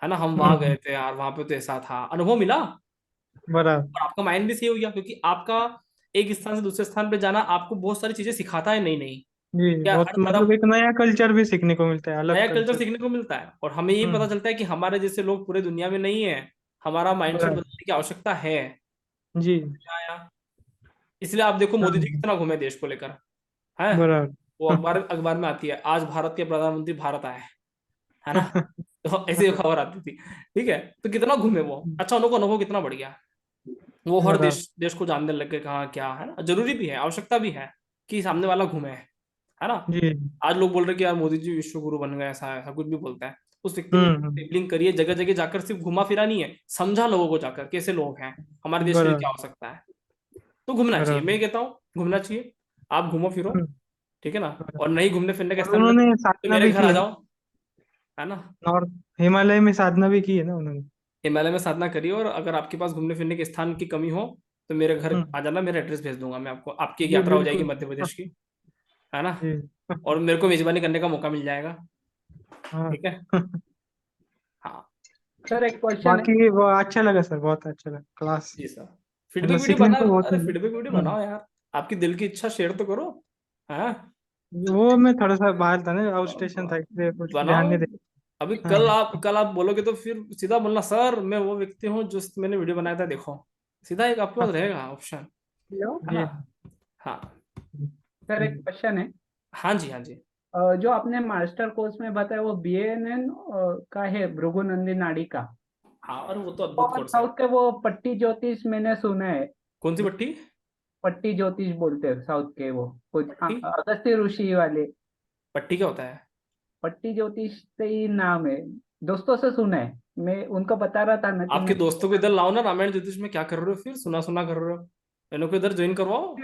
A: है ना, हम वहां गए
F: हम्म।
A: थे यार, वहां पे तो ऐसा था, अनुभव मिला, और
F: बराबर।
A: आपका माइंड भी सही हो गया, क्योंकि आपका एक स्थान से दूसरे स्थान पे जाना आपको बहुत सारी चीजें सिखाता है, नई नई।
F: जी,
A: यार
F: बहुत
A: हर
F: मतलब
A: धर्म,
F: एक नया कल्चर भी सीखने को मिलता है, अलग
A: नया कल्चर
F: कल्चर।
A: सीखने को मिलता है, और हमें ये पता
F: हम्म।
A: चलता है कि हमारे जैसे लोग पूरे दुनिया में नहीं है, हमारा माइंडसेट
F: बराबर।
A: बदलने की आवश्यकता है।
F: जी।
A: आया, इसलिए आप देखो मोदी जी
F: हाँ।
A: कितना घूमे देश को लेकर, है, वो
F: बराबर।
A: अखबार अखबार में आती है, आज भारत के प्रधानमंत्री भारत आए, है ना, तो ऐसी खबर आती थी। ठीक है, तो कितना घूमे वो, अच्छा, उनको अनुभव कितना बढ़ गया, वो हर
F: बराबर।
A: देश देश को जानने लग गए, कहाँ क्या है ना, जरूरी भी है, आवश्यकता भी है कि सामने वाला घूमे, है ना।
F: जी।
A: आज लोग बोल रहे कि यार मोदी जी विश्व गुरु बन गए, ऐसा ऐसा कुछ भी बोलता है, उस व्यक्ति ने
F: हम्म।
A: ट्रेवलिंग करी है, जगह जगह जाकर सिर्फ घुमा फिरा नहीं है, समझा लोगों को जाकर कैसे लोग हैं, हमारे देश के लिए क्या
F: बराबर।
A: हो सकता है। तो घूमना चाहिए,
F: बराबर।
A: मैं कहता हूँ घूमना चाहिए, आप घूमो फिरो,
F: हम्म।
A: ठीक है ना,
F: बराबर।
A: और नहीं घूमने फिरने का
F: और
A: स्थान में
F: उन्होंने
A: तो
F: साधना
A: मेरे
F: भी
A: घर
F: की
A: आ
F: है ना।
A: जाओ, है ना।
F: नॉर्थ हिमालय में साधना भी की है ना उन्होंने।
A: हिमालय में साधना करिए, और अगर आपके पास घूमने फिरने के स्थान की कमी हो तो मेरे घर
F: हम्म।
A: आ जाना, मेरा एड्रेस भेज दूंगा मैं आपको, आपकी एक
F: जी
A: यात्रा हो जाएगी
F: बिल्कुल।
A: मध्य प्रदेश की, है ना,
F: जी।
A: और मेरे को मेजबानी करने का मौका मिल जाएगा,
F: हाँ।
A: ठीक है। हाँ
E: सर एक क्वेश्चन है।
F: बाकी वो अच्छा लगा सर, बहुत अच्छा लगा क्लास।
A: जी सर,
F: मतलब
A: फीडबैक वीडियो
F: सीखने
A: बना,
F: को बहुत
A: अरे
F: मिला।
A: फीडबैक वीडियो
F: हम्म।
A: बनाओ यार, आपकी दिल की इच्छा शेयर तो करो, हाँ,
F: वो मैं थोड़ा सा बाहर था ना, आउट स्टेशन था, इसलिए कुछ ध्यान
A: बनाओ।
F: नहीं दे।
A: अभी
F: हाँ।
A: कल आप बोलोगे तो फिर सीधा बोलना, सर मैं वो व्यक्ति हूँ जो मैंने वीडियो बनाया था, देखो, सीधा एक आपके पास रहेगा ऑप्शन,
E: हेलो
A: है
F: जी।
A: ना। हाँ
E: सर, एक
F: हम्म।
E: क्वेश्चन है।
A: हाँ जी, हाँ जी।
E: जो आपने मास्टर कोर्स में बताया वो बीएएनएन का है, भृगु नंदी नाड़ी का।
A: हाँ, और वो तो अद्भुत
E: और
A: कोर्स है।
E: साउथ के वो पट्टी ज्योतिष मैंने सुना है।
A: कौन सी पट्टी?
E: पट्टी ज्योतिष बोलते हैं साउथ के, वो कुछ
A: पट्टी?
E: अगस्त्य ऋषि वाले।
A: पट्टी क्या होता है?
E: पट्टी ज्योतिष से ही नाम है, दोस्तों से सुना है, मैं उनको बता रहा था ना कि
A: आपके
E: मैं
A: दोस्तों को इधर लाओ ना, रामायण ज्योतिष में क्या कर रहे हो, फिर सुना सुना कर रहे हो, इनको इधर ज्वाइन करवाओ।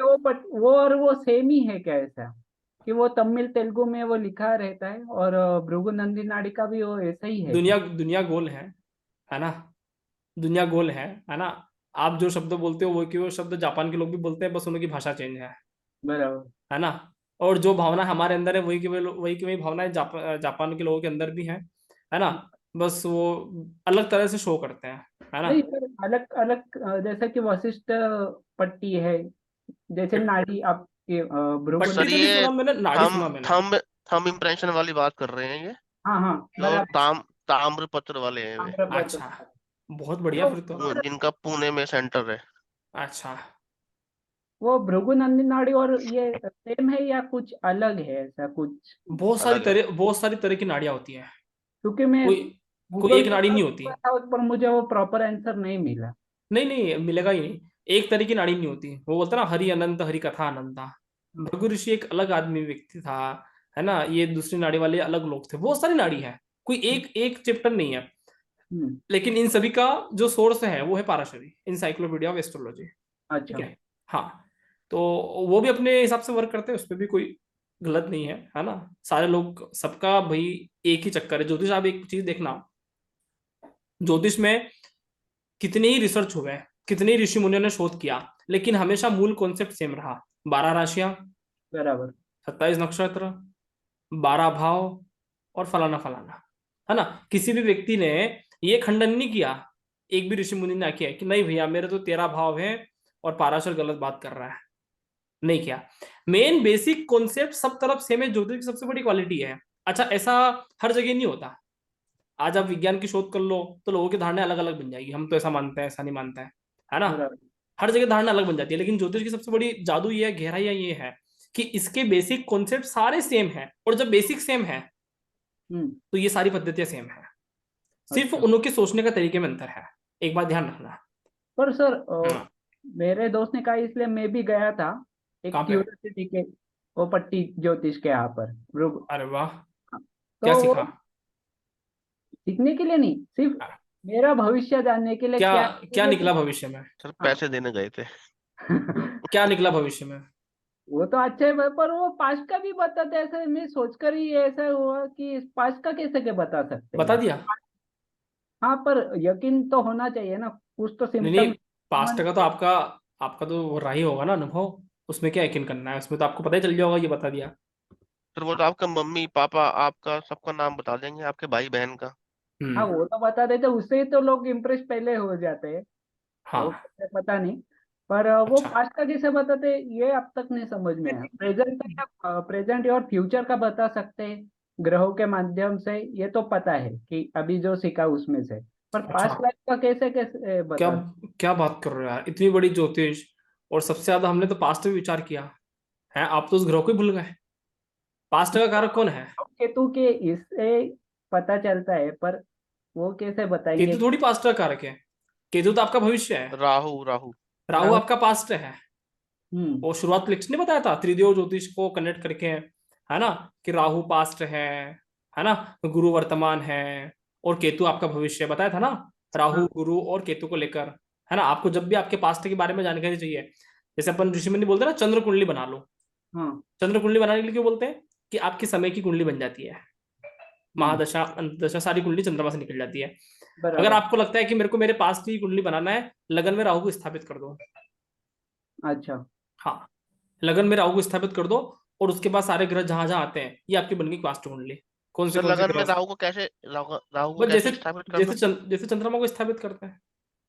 E: वो और वो सेम ही है क्या, ऐसा कि वो तमिल तेलुगु में वो लिखा रहता है, और भृगु नंदी नाड़ी का भी वो ऐसा ही है क्या?
A: दुनिया दुनिया गोल है ना, दुनिया गोल है ना। आप जो शब्द बोलते हो वो कि वो शब्द जापान के लोग भी बोलते हैं, बस उनकी भाषा चेंज
E: बराबर।
A: है ना। और जो भावना हमारे अंदर है वही की वही भावनाएं जापान के लोगों के अंदर भी है ना, बस वो अलग तरह से शो करते हैं, है ना।
E: नहीं सर, अलग अलग जैसे कि वशिष्ठ पट्टी है, जैसे नाड़ी आपके भ्रुगु
A: पट्टी
G: सर
A: तो नहीं
G: ये
A: सुना मैंने, नाड़ी
G: थम
A: सुना मैंने।
G: थम थम इम्प्रेशन वाली बात कर रहे हैं ये,
E: हाँ हाँ
G: जो
E: बराबर।
G: ताम्र पत्र वाले हैं वे,
E: ताम्रपत्र।
A: अच्छा, बहुत बढ़िया
E: तो
A: फिर तो।
G: जिनका पुणे में सेंटर है।
A: अच्छा,
E: वो भृगु नंदी नाड़ी और ये सेम है या कुछ अलग है, ऐसा कुछ?
G: अलग है।
A: बहुत सारी तरह की नाड़ियां होती हैं,
E: क्योंकि मैं
A: कोई कोई
E: गूगल
A: एक
E: पे
A: नाड़ी नहीं
E: सर्च
A: होती।
E: किया था पर मुझे वो प्रॉपर आंसर नहीं मिला।
A: नहीं नहीं, मिलेगा ही नहीं। एक तरह की नाड़ी नहीं होती, वो बोलता ना, हरि अनंत हरि कथा अनंता। भृगु ऋषि एक अलग आदमी व्यक्ति था, है ना, ये दूसरी नाड़ी वाले अलग लोग थे, बहुत सारी नाड़ी है, कोई एक एक चैप्टर नहीं है।
E: हम्म।
A: लेकिन इन सभी का जो सोर्स है वो है पाराशरी, इंसाइक्लोपीडिया ऑफ एस्ट्रोलॉजी, ठीक
E: अच्छा।
A: है। हाँ, तो वो भी अपने हिसाब से वर्क करते हैं, उस पर भी कोई गलत नहीं है ना। सारे लोग, सबका भाई एक ही चक्कर है ज्योतिष। आप एक चीज देखना, ज्योतिष में कितने ही रिसर्च हुए हैं, कितने ही ऋषि मुनियों ने शोध किया, लेकिन हमेशा मूल कॉन्सेप्ट सेम रहा, 12 राशियां,
E: बराबर।
A: 27 नक्षत्र, 12 भाव, और फलाना फलाना, है ना। किसी भी व्यक्ति ने ये खंडन नहीं किया, एक भी ऋषि मुनि ने किया कि नहीं भैया मेरे तो 13 भाव है और पाराशर गलत बात कर रहा है, नहीं किया। मेन बेसिक कॉन्सेप्ट सब तरफ सेम है, ज्योतिष की सबसे बड़ी क्वालिटी है। अच्छा, ऐसा हर जगह नहीं होता। आज आप विज्ञान की शोध कर लो तो लोगों की धारणा अलग अलग बन जाएगी, हम तो ऐसा मानते हैं, ऐसा नहीं मानता है ना।
E: बराबर।
A: हर जगह धारणा अलग बन जाती है, लेकिन ज्योतिष की सबसे बड़ी जादू ये है, गहराई ये है कि इसके बेसिक कॉन्सेप्ट सारे सेम है, और जब बेसिक सेम है
E: हम्म।
A: तो ये सारी पद्धतियां सेम है, सिर्फ
E: अच्छा।
A: उनके सोचने का तरीके में अंतर है, एक बात ध्यान रखना।
E: पर सर
A: हाँ,
E: मेरे दोस्त ने कहा, इसलिए मैं भी गया था, एक
A: कहाँ पे?
E: क्यूरियोसिटी के, वो पट्टी ज्योतिष के यहाँ पर
A: अरे वाह, क्या
E: तो
A: सीखा?
E: सीखने के लिए नहीं, सिर्फ मेरा भविष्य जानने के लिए
A: क्या
E: क्या
A: क्या निकला भविष्य में?
G: सर
E: हाँ।
G: पैसे देने गए थे।
A: क्या निकला भविष्य में?
E: वो तो अच्छे है, पर वो पास्ट का भी बताते हैं। ऐसे मैं सोचकर ही ऐसा हुआ कि पास्ट का कैसे के बता सकते
A: बता
E: हैं।
A: दिया?
E: हाँ, पर यकीन तो होना चाहिए ना, कुछ तो
A: नहीं नहीं,
E: सिम्टम्स।
A: पास्ट का तो आपका आपका तो वो रहा ही होगा ना अनुभव। उसमें क्या यकीन करना है, उसमें तो आपको पता ही चल जाएगा, ये बता दिया।
G: सर वो तो आपका मम्मी पापा आपका सबका नाम बता देंगे, आपके भाई बहन का।
E: हाँ,
A: हम्म।
E: वो तो बता देते, उससे ही तो लोग इम्प्रेस पहले हो जाते हैं। वो
A: हाँ।
E: कैसे पता नहीं, पर वो
A: अच्छा।
E: पास्ट का कैसे बताते, ये अब तक नहीं समझ में आया। प्रेजेंट का, प्रेजेंट और फ्यूचर का बता सकते हैं ग्रहों के माध्यम से, ये तो पता है कि अभी जो सीखा उसमें से। पर
A: अच्छा,
E: पास्ट लाइफ का कैसे कैसे
A: क्या
E: बता।
A: क्या बात कर रहे हो यार, इतनी बड़ी ज्योतिष, और सबसे ज्यादा हमने तो पास्ट में विचार किया है। आप तो उस ग्रह को ही भूल गए। पास्ट का कारक कौन है?
E: केतु के इससे पता चलता है, पर वो कैसे बताएंगे।
A: केतु थोड़ी पास्ट का कारक है। केतु तो आपका भविष्य है।
G: राहु राहु।
A: राहु
E: राहु।
A: आपका पास्ट है।
E: हम्म।
A: वो शुरुआत लेक्चर ने बताया था त्रिदेव ज्योतिष को कनेक्ट करके, है ना, कि राहु पास्ट है ना, गुरु वर्तमान है, और केतु आपका भविष्य, बताया था ना। राहु
E: हाँ।
A: गुरु और केतु को लेकर, है ना। आपको जब भी आपके पास्ट के बारे में जानकारी चाहिए, जैसे अपन ऋषि मुनि बोलते हैं ना, चंद्र कुंडली बना लो।
E: हाँ।
A: चंद्र कुंडली बनाने के लिए क्यों बोलते हैं? कि आपके समय की कुंडली बन जाती है।
E: हम्म।
A: महादशा अंतदशा सारी कुंडली चंद्रमा से निकल जाती है। अगर
E: बराबर।
A: आपको लगता है कि मेरे को मेरे पास की कुंडली बनाना है, लगन में राहु को स्थापित कर दो।
E: अच्छा।
A: हाँ, लगन में राहु को स्थापित कर दो, और उसके बाद सारे ग्रह जहां जहां आते हैं, ये आपकी बन गई वास्तु कुंडली।
G: सर
A: कौन से
G: लगन में
A: ग्रह?
G: राहु को
A: बस जैसे
G: कैसे स्थापित कर
A: जैसे
G: दूं?
A: जैसे चंद्रमा को स्थापित करते हैं,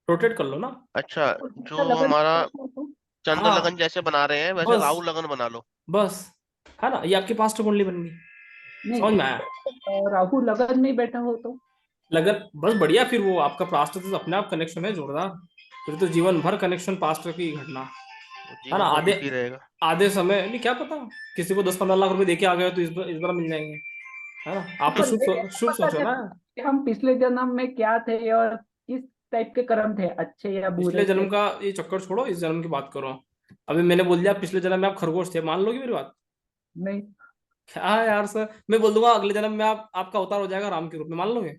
A: रोटेट कर लो ना।
G: अच्छा,
E: तो
G: जो
E: जिसका लगन
G: हमारा
E: तो।
G: चंद्र लगन
A: हाँ,
G: जैसे बना रहे हैं वैसे
A: बस
G: राहु लगन बना लो।
A: बस, है ना, ये आपकी पास्ट कुंडली बन गई।
E: नहीं,
A: समझ में आया?
E: राहु लगन में बैठा हो तो।
A: लगन बस बढ़िया, फिर वो आपका पास्ट से अपने आप कनेक्शन है जोरदार। फिर तो जीवन भर कनेक्शन, पास्ट की घटना, है ना।
G: जीवन भर
A: आधे
G: बिजी रहेगा।
A: आधे समय नहीं, क्या पता, किसी को 10-15 लाख रुपए दे के आ गए तो इस बार मिल जाएंगे, है ना। आप तो
E: पर ये कैसे
A: शुभ
E: पता
A: सोचो ना।
E: चलता कि हम पिछले जन्म में क्या थे और किस टाइप के कर्म थे, अच्छे या
A: पिछले
E: बुरे
A: जन्म
E: के।
A: का ये चक्कर छोड़ो, इस जन्म की बात करो। अभी मैंने बोल दिया पिछले जन्म में आप खरगोश थे, मान लोगे मेरी बात?
E: नहीं।
A: क्या यार सर, मैं बोल दूंगा अगले जन्म में आपका अवतार हो जाएगा राम के रूप में, मान लोगे?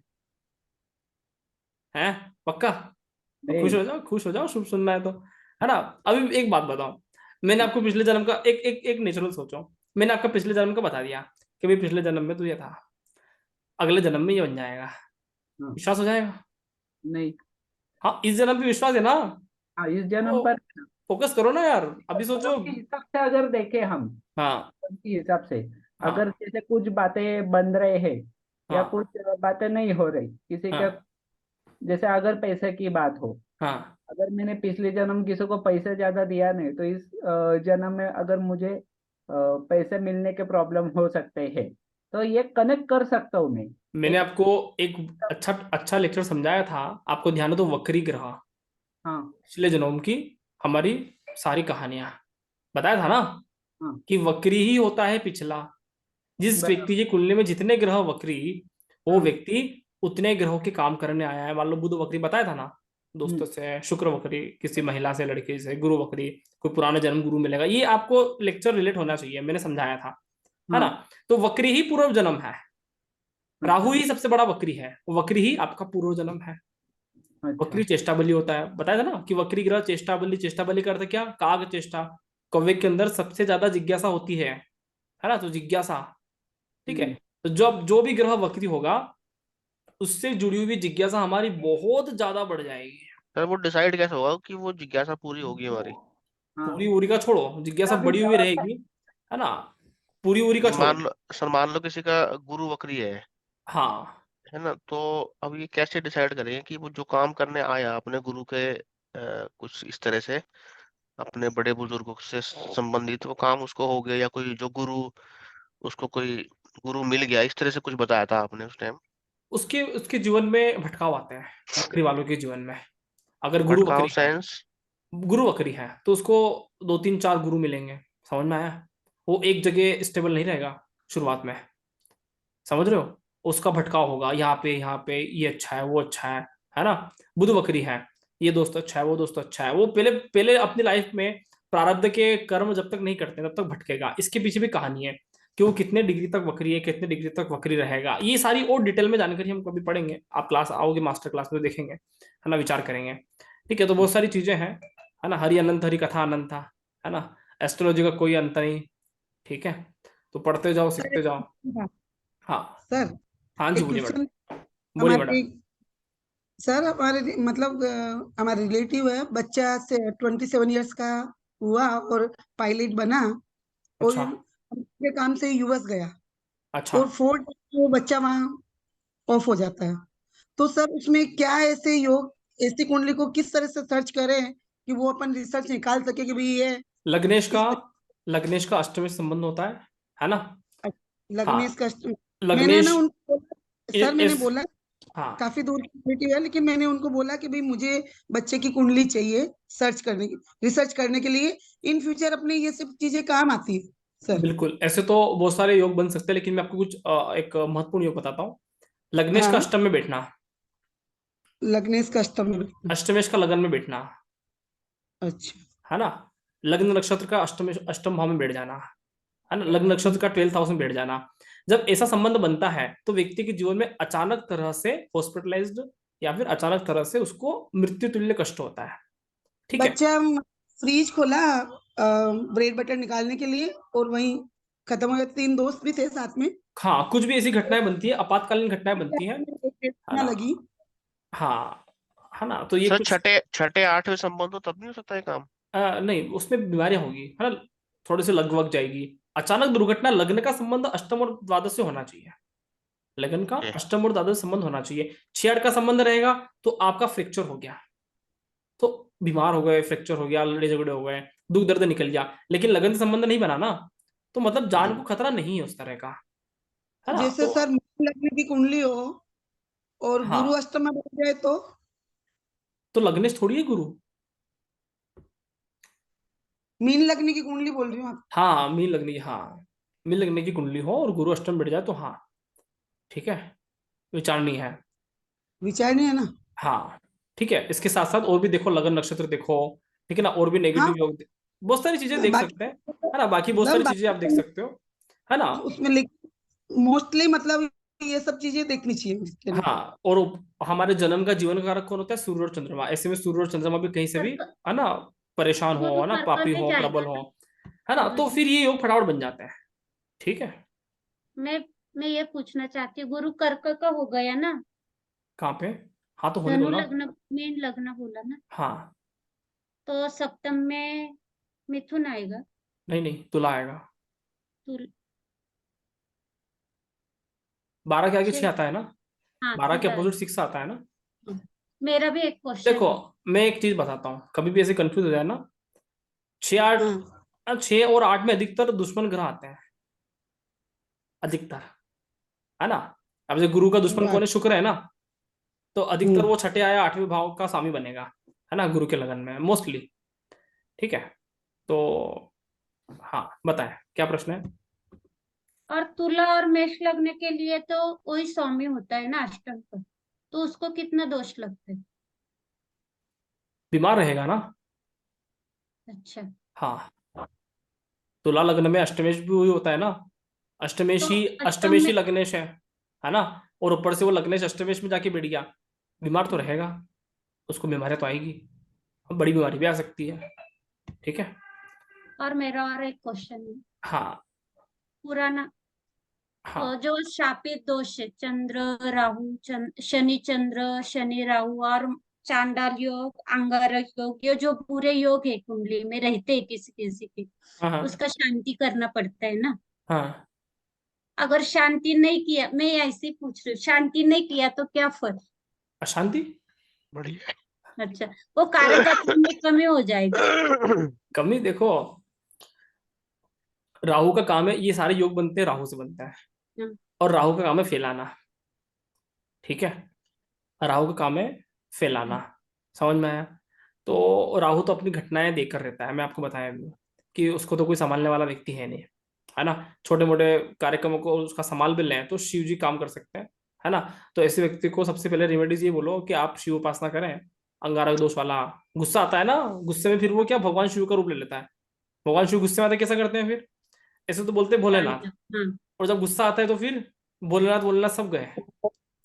A: हैं? पक्का? तो खुश
E: नहीं।
A: हो जाओ, खुश हो जाओ, शुभ सुनना है तो, है ना। अभी एक बात बताओ, मैंने आपको पिछले जन्म का एक नेचुरल सोचो, मैंने आपका पिछले जन्म का बता दिया कि भाई पिछले जन्म में तो ये था, अगले जन्म में ये बन जाएगा।
E: हाँ।
A: विश्वास हो जाएगा?
E: नहीं।
A: हाँ, इस जन्म पे विश्वास है ना?
E: हाँ, इस जन्म
A: तो
E: पर।
A: फोकस करो ना यार, अभी
E: कर्म
A: सोचो।
E: के हिसाब से अगर देखें हम,
A: हाँ
E: कर्म के हिसाब से, अगर
A: हाँ
E: जैसे कुछ बातें बन रहे हैं या
A: हाँ
E: कुछ बातें नहीं हो रही किसी का,
A: हाँ
E: जैसे अगर पैसे की बात हो,
A: हाँ।
E: अगर मैंने पिछले जन्म किसी को पैसे ज्यादा दिया नहीं, तो इस जन्म में अगर मुझे पैसे मिलने के प्रॉब्लम हो सकते हैं, तो ये कनेक्ट कर सकता हूँ मैं।
A: मैंने
E: एक।
A: आपको एक अच्छा अच्छा लेक्चर समझाया था, आपको ध्यान हो तो, वक्री ग्रह,
E: हाँ।
A: पिछले जन्म की हमारी सारी कहानियां, बताया था ना,
E: हाँ।
A: कि वक्री ही होता है पिछला। जिस
E: बराबर।
A: व्यक्ति की कुंडली में जितने ग्रह वक्री, वो
E: हाँ।
A: व्यक्ति उतने ग्रहों के काम करने आया है। मान लो बुध वक्री, बताया था ना,
E: हम्म।
A: दोस्तों से, शुक्र वक्री किसी महिला से, लड़के से, गुरु वक्री कोई पुराना जन्म गुरु मिलेगा, ये आपको लेक्चर रिलेट होना चाहिए, मैंने समझाया था, है ना।
E: हाँ।
A: तो वक्री ही पूर्व जन्म है। राहु
E: अच्छा।
A: ही सबसे बड़ा वक्री है, वक्री ही आपका पूर्व जन्म है।
E: अच्छा।
A: वक्री चेष्टा बलि होता है, बताया था ना, कि वक्री ग्रह चेष्टा बलि, चेष्टा बलि का अर्थ क्या? काग चेष्टा। कौवे के अंदर सबसे ज्यादा जिज्ञासा होती है ना, तो जिज्ञासा, ठीक है।
E: हम्म।
A: तो जब जो भी ग्रह वक्री होगा, उससे जुड़ी हुई जिज्ञासा हमारी बहुत ज्यादा बढ़ जाएगी।
G: सर वो डिसाइड कैसे होगा कि वो जिज्ञासा पूरी होगी हमारी?
E: हाँ।
A: पूरी उरी का छोड़ो, जिज्ञासा
E: अभी
A: बड़ी हुई
E: जवाब है।
A: रहेगी, है ना। पूरी उरी का
G: नहीं,
A: छोड़ो।
G: सर मान लो किसी का गुरु वक्री
A: हाँ,
G: है ना, तो अब ये कैसे डिसाइड करेंगे कि वो जो काम करने आया अपने गुरु के कुछ इस तरह से अपने बड़े बुजुर्गों से संबंधित वो काम उसको हो गया, या कोई जो गुरु उसको कोई गुरु मिल गया, इस तरह से कुछ बताया था आपने उस टाइम?
A: उसके उसके जीवन में भटकाव आते हैं, वक्री वालों के जीवन में। अगर गुरु
G: भटकाव
A: वक्री है,
G: सेंस?
A: गुरु वक्री है तो उसको 2-3-4 गुरु मिलेंगे, समझ में आया? वो एक जगह स्टेबल नहीं रहेगा शुरुआत में, समझ रहे हो। उसका भटकाव होगा, यहाँ पे ये अच्छा है, वो अच्छा है ना। बुध वक्री है, ये दोस्त अच्छा है, वो दोस्त अच्छा है, वो पहले पहले अपनी लाइफ में प्रारब्ध के कर्म जब तक नहीं करते तब तक भटकेगा, इसके पीछे भी कहानी है। कि वो कितने डिग्री तक वक्री है, कितने डिग्री तक वक्री रहेगा। ये सारी और डिटेल में जानकारी हम कभी पढ़ेंगे, आप क्लास आओगे मास्टर क्लास में देखेंगे, है ना, विचार करेंगे। ठीक है, तो बहुत सारी चीजें हैं, है ना, हरि अनंत हरि कथा अनंत था, है ना, एस्ट्रोलॉजी का कोई अंत नहीं। ठीक है, तो पढ़ते जाओ,
B: सर
A: सीखते जाओ। हाँ।
B: सर
A: हाँ जी,
B: एक
A: बोलिए मैडम।
B: क्वेश्चन।
A: बोलिए
B: हमारे
A: मैडम।
B: सर हमारे मतलब हमारे रिलेटिव है, बच्चा से 27 इयर्स का हुआ और पायलट बना, और
A: अच्छा।
B: के काम से यूएस गया,
A: अच्छा।
B: और 4 days वो बच्चा वहाँ ऑफ हो जाता है। तो सर उसमें क्या ऐसे योग, ऐसी कुंडली को किस तरह से सर्च करें कि वो अपन रिसर्च निकाल सके कि भाई ये
A: लग्नेश का,
B: इस
A: लग्नेश का अष्टमी से संबंध होता है ना।
B: लग्नेश
A: हाँ,
B: का। मैंने ना
A: लग्नेश
B: उनको सर मैंने
A: इस,
B: बोला,
A: हाँ,
B: काफी दूर की रिलेटिव है, लेकिन मैंने उनको बोला कि भाई मुझे बच्चे की कुंडली चाहिए सर्च करने की, रिसर्च करने के लिए, इन फ्यूचर अपने ये सब चीजें काम आती है सर।
A: बिल्कुल। ऐसे तो बहुत सारे योग बन सकते हैं, लेकिन मैं आपको कुछ एक महत्वपूर्ण योग बताता हूँ। लग्नेश का
B: हाँ,
A: अष्टम में बैठना,
B: लग्नेश का अष्टम में बैठना।
A: अष्टमेश का लगन में बैठना,
B: अच्छा।
A: है ना, लग्न नक्षत्र का अष्टम अष्टम भाव में बैठ जाना, है ना, लग्न नक्षत्र का 12th हाउस में बैठ जाना। जब ऐसा संबंध बनता है तो व्यक्ति के जीवन में अचानक तरह से हॉस्पिटलाइज्ड या फिर अचानक तरह से उसको मृत्यु तुल्य कष्ट होता है। ठीक है।
B: बच्चा फ्रीज खोला ब्रेड बटर निकालने के लिए, और वहीं खत्म हो गया। 3 दोस्त भी थे साथ में।
A: हाँ, कुछ भी ऐसी घटनाएं बनती है, आपातकालीन घटनाएं बनती हैं, है
B: ना
A: ना।
B: लगी।
A: हाँ, है ना, तो ये
G: सर
A: कुछ
G: छठे छठे आठवें संबंध हो तब नहीं हो सकता है काम?
A: नहीं, उसमें बीमारियां होगी, है ना, थोड़े से लगभग जाएगी। अचानक दुर्घटना, लग्न का संबंध अष्टम और द्वादश से होना चाहिए, लगन का
G: ओके।
A: अष्टम और द्वादश संबंध होना चाहिए। 6 8 का संबंध रहेगा तो आपका फ्रैक्चर हो गया, तो बीमार हो गए, फ्रैक्चर हो गया, लड़े झगड़े हो गए, दुख दर्द निकल गया, लेकिन लगन से संबंध नहीं बना ना, तो मतलब जान को खतरा नहीं है उस तरह का, है ना।
B: जैसे
A: तो
B: सर मीन लग्न की कुंडली हो और गुरु
A: हाँ,
B: अष्टम में बैठ जाए तो।
A: तो लग्नेश थोड़ी है गुरु।
B: मीन लग्न की कुंडली बोल रही हूँ आप।
A: हाँ, मीन लगने की, हाँ, मीन लगने की कुंडली हो और गुरु अष्टम बैठ जाए तो हाँ, ठीक है, विचार नहीं है।
B: विचार नहीं है ना।
A: हाँ, ठीक है, इसके साथ साथ और भी देखो, लगन नक्षत्र देखो, ठीक है ना, और भी
B: हाँ,
A: नेगेटिव योग बहुत सारी चीजें देख
B: बाकी
A: सकते हैं, है ना, बाकी बहुत
B: सर
A: सारी चीजें आप देख सकते हो, है ना।
B: उसमें मोस्टली मतलब ये सब चीजें देखनी चाहिए कहने का।
A: हाँ, और हमारे जन्म का जीवन कारक कौन होता है? सूर्य और चंद्रमा। ऐसे में सूर्य और चंद्रमा भी कहीं से भी,
C: कर्क
A: है ना, परेशान हो,
C: गुरु
A: है ना,
C: कर्क
A: पापी
C: में
A: हो, प्रबल
C: जाएगा
A: हो,
C: ना
A: है ना, तो
C: गुरु
A: फिर
C: जी।
A: ये योग फटाफट बन जाते हैं। ठीक है।
C: मैं मैं ये पूछना चाहती हूँ, गुरु कर्क का हो गया ना,
A: कहाँ पे? हाँ, तो होने दो
C: धनु
A: ना।
C: लग्न मीन लग्न बोला ना,
A: हाँ।
C: तो सप्तम में मिथुन आएगा।
A: नहीं नहीं, तुला आएगा।
C: तुल
A: 12 के आगे 6
C: 6।
A: आता है ना,
C: हाँ
A: 12 के
C: तुला है।
A: अपोजिट 6 आता है ना।
C: हाँ। मेरा भी एक क्वेश्चन
A: देखो,
C: है।
A: मैं एक चीज बताता हूँ, कभी भी ऐसे कंफ्यूज हो जाए ना, 6 8,
B: हाँ
A: 6 और 8 में अधिकतर दुश्मन ग्रह आते हैं, अधिकतर, है ना। अब जैसे गुरु का दुश्मन कौन
B: बात।
A: है? शुक्र है ना, तो अधिकतर
B: हम्म
A: वो छठे आया 8वें भाव का स्वामी बनेगा, है ना, गुरु के लगन में मोस्टली। ठीक है, तो हाँ, बताएं क्या प्रश्न है।
C: और तुला और मेष लग्न के लिए तो वही स्वामी होता है ना अष्टम पर, तो उसको कितना दोष लगता है?
A: बीमार रहेगा ना।
C: अच्छा।
A: हाँ, तुला लग्न में अष्टमेश भी वही होता है ना,
C: तो
A: अष्टमेश ही,
C: अष्टम
A: अष्टमेश ही
C: में
A: लग्नेश है ना, और ऊपर से वो लग्नेश अष्टमेश में जाके बैठ गया, बीमार तो रहेगा, उसको बीमारियां तो आएगी, और बड़ी बीमारी भी आ सकती है। ठीक है।
C: और मेरा और एक क्वेश्चन है,
A: हाँ।
C: पुराना
A: हाँ।
C: जो शापित दोष है, चंद्र राहु शनि चंद्र शनि राहु और चांडाल योग अंगारक योग, ये जो पूरे योग है कुंडली में रहते हैं किसी किसी के,
A: हाँ। हाँ।
C: उसका शांति करना पड़ता है ना।
A: हाँ।
C: अगर शांति नहीं किया, मैं ऐसे ही पूछ रही हूँ, शांति नहीं किया तो क्या फर्क?
A: अशांति।
G: बढ़िया।
C: अच्छा, वो कार्यक्षेत्र में कमी हो जाएगा।
A: कमी देखो, राहु का काम है, ये सारे योग बनते हैं राहु से बनता है,
C: हम्म,
A: और राहु का काम है फैलाना। ठीक है, राहु का काम है फैलाना, समझ में आया। तो राहु तो अपनी घटनाएं देकर रहता है, मैं आपको बताया भी कि उसको तो कोई संभालने वाला व्यक्ति है नहीं, है ना। छोटे मोटे कार्यक्रमों को उसका संभाल भी लें तो शिव जी काम कर सकते हैं, है ना। तो ऐसे व्यक्ति को सबसे पहले रेमेडीज ये बोलो कि आप शिव उपासना करें। अंगारक दोष वाला, गुस्सा आता है ना, गुस्से में फिर वो क्या, भगवान शिव का रूप ले लेता है। भगवान शिव गुस्से में आते कैसा करते हैं फिर? ऐसे तो बोलते हैं भोलेनाथ,
C: हाँ
A: और जब गुस्सा आता है तो फिर भोलेनाथ भोलेनाथ सब गए।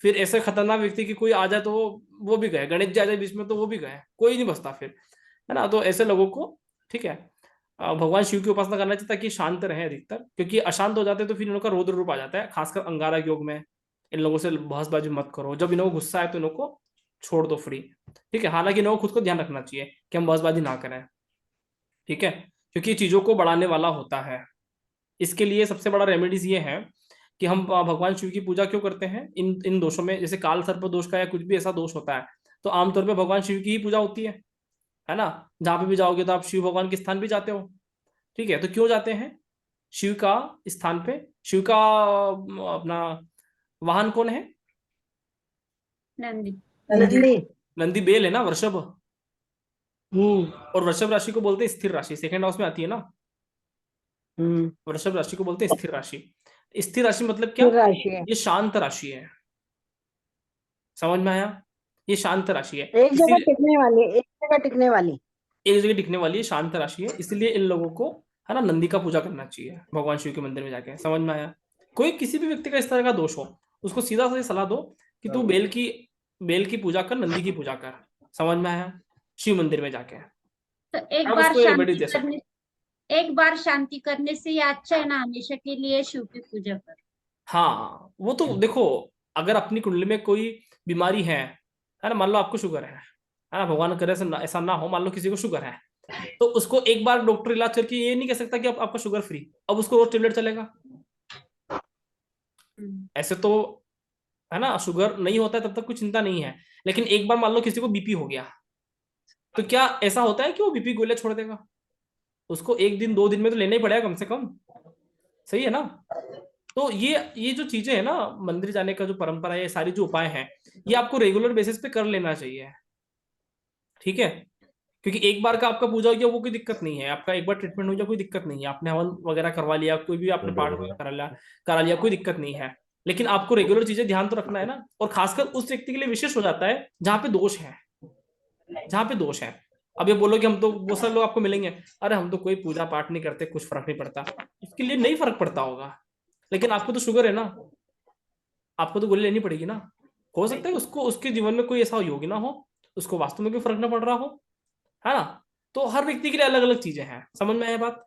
A: फिर ऐसे खतरनाक व्यक्ति की कोई आ जाए तो वो भी गए, गणेश जी आ जाए बीच में तो वो भी गए, कोई नहीं बचता फिर, है ना। तो ऐसे लोगों को, ठीक है, भगवान शिव की उपासना करना चाहिए ताकि शांत रहे अधिकतर, क्योंकि अशांत हो जाते हैं तो फिर इनका रौद्र रूप आ जाता है, खासकर अंगारक योग में। इन लोगों से बहसबाजी मत करो, जब इनको गुस्सा आए तो इनको छोड़ दो फ्री, ठीक है। हालांकि इनको खुद को ध्यान रखना चाहिए कि हम बहसबाजी ना करें, ठीक है, क्योंकि चीजों को बढ़ाने वाला होता है। इसके लिए सबसे बड़ा रेमेडीज ये है कि हम भगवान शिव की पूजा क्यों करते हैं। इन इन दोषों में, जैसे काल सर्प दोष का या कुछ भी ऐसा दोष होता है, तो आमतौर पे भगवान शिव की ही पूजा होती है ना। जहां पे भी जाओगे तो आप शिव भगवान के स्थान भी जाते हो, ठीक है। तो क्यों जाते हैं शिव का स्थान पे? शिव का अपना वाहन कौन है?
C: नंदी।
B: नंदी।
A: नंदी बेल है ना, वृषभ।
B: हम्म।
A: और वृषभ राशि को बोलते हैं स्थिर राशि, सेकंड हाउस में आती है ना।
B: हम्म।
A: वृषभ राशि को बोलते हैं स्थिर राशि। स्थिर राशि मतलब क्या?
B: स्थिर राशि है,
A: ये शांत राशि है, समझ में आया? ये शांत राशि है,
B: एक जगह
A: इसीलिए
B: टिकने वाली, एक जगह टिकने वाली।
A: एक जगह टिकने वाली है, शांत राशि है, इसलिए इन लोगों को, है ना, नंदी का पूजा करना चाहिए भगवान शिव के मंदिर में जाके, समझ में आया? कोई किसी भी व्यक्ति का इस तरह का दोष हो, उसको सीधा सीधा सलाह दो कि तू बेल की पूजा कर, नंदी की पूजा कर, समझ में आया? शिव मंदिर में जाके
C: तो
A: आप उसको रेमेडी दे सकते हो।
C: एक बार शांति करने से ये अच्छा है ना, हमेशा के लिए शिव की पूजा कर।
A: हाँ, वो तो देखो, अगर अपनी कुंडली में कोई बीमारी है ना, मान लो आपको शुगर है ना, भगवान करे ऐसा ना हो, मान लो किसी को शुगर है, तो उसको एक बार डॉक्टर इलाज करके ये नहीं कह सकता कि आपका शुगर फ्री, अब उसको रोज टेबलेट चलेगा? ऐसे तो, है ना, शुगर नहीं होता है तब तक कोई चिंता नहीं है, लेकिन एक बार मान लो किसी को बीपी हो गया, तो क्या ऐसा होता है कि वो बीपी गोलियां छोड़ देगा? उसको एक दिन 2 दिन में तो लेना ही पड़ेगा कम से कम, सही है ना। तो ये जो चीजें है ना, मंदिर जाने का जो परंपरा है, ये सारी जो उपाय हैं, ये आपको रेगुलर बेसिस पे कर लेना चाहिए, ठीक है। क्योंकि एक बार का आपका पूजा हो गया वो कोई दिक्कत नहीं है, आपका एक बार ट्रीटमेंट हो गया कोई दिक्कत नहीं है, आपने हवन वगैरह करवा लिया, कोई भी आपने पाठ वगैरह करा लिया, कोई दिक्कत नहीं है। लेकिन आपको रेगुलर चीजें ध्यान तो रखना है ना, और खासकर उस व्यक्ति के लिए विशेष हो जाता है जहाँ पे दोष है, जहाँ पे दोष है। अब ये बोलो कि हम तो, बहुत सारे लोग आपको मिलेंगे, अरे हम तो कोई पूजा पाठ नहीं करते, कुछ फर्क नहीं पड़ता, उसके लिए नहीं फर्क पड़ता होगा, लेकिन आपको तो शुगर है ना, आपको तो गोली लेनी पड़ेगी ना। हो सकता है उसको, उसके जीवन में कोई ऐसा योगी ना हो, उसको वास्तव में कोई फर्क ना पड़ रहा हो, है ना। तो हर व्यक्ति के लिए अलग अलग चीजें हैं, समझ में आया बात?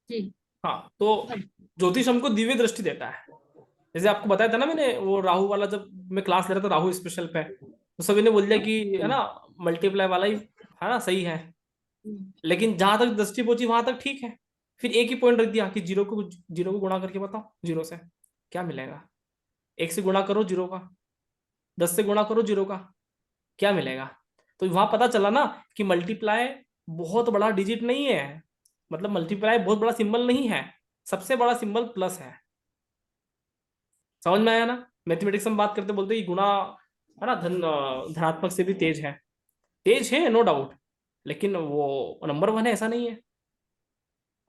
C: जी।
A: हाँ, तो ज्योतिष हमको दिव्य दृष्टि देता है। जैसे आपको बताया था ना मैंने, वो राहु वाला, जब मैं क्लास ले रहा था राहु स्पेशल पे, तो सभी ने बोल दिया कि, है ना, मल्टीप्लाई वाला ही, है ना, सही है। लेकिन जहां तक दृष्टि पहुंची वहां तक ठीक है, फिर एक ही पॉइंट रख दिया कि जीरो को गुणा करके बताओ, जीरो से क्या मिलेगा, 1 से गुणा करो जीरो का, 10 से गुणा करो जीरो का, क्या मिलेगा? तो वहां पता चला ना कि मल्टीप्लाई बहुत बड़ा डिजिट नहीं है, मतलब मल्टीप्लाई बहुत बड़ा सिंबल नहीं है, सबसे बड़ा सिंबल प्लस है, समझ में आया ना। मैथमेटिक्स में बात करते बोलते हैं कि गुणा, है ना, धनात्मक से भी तेज है नो डाउट, लेकिन वो नंबर 1 है ऐसा नहीं है।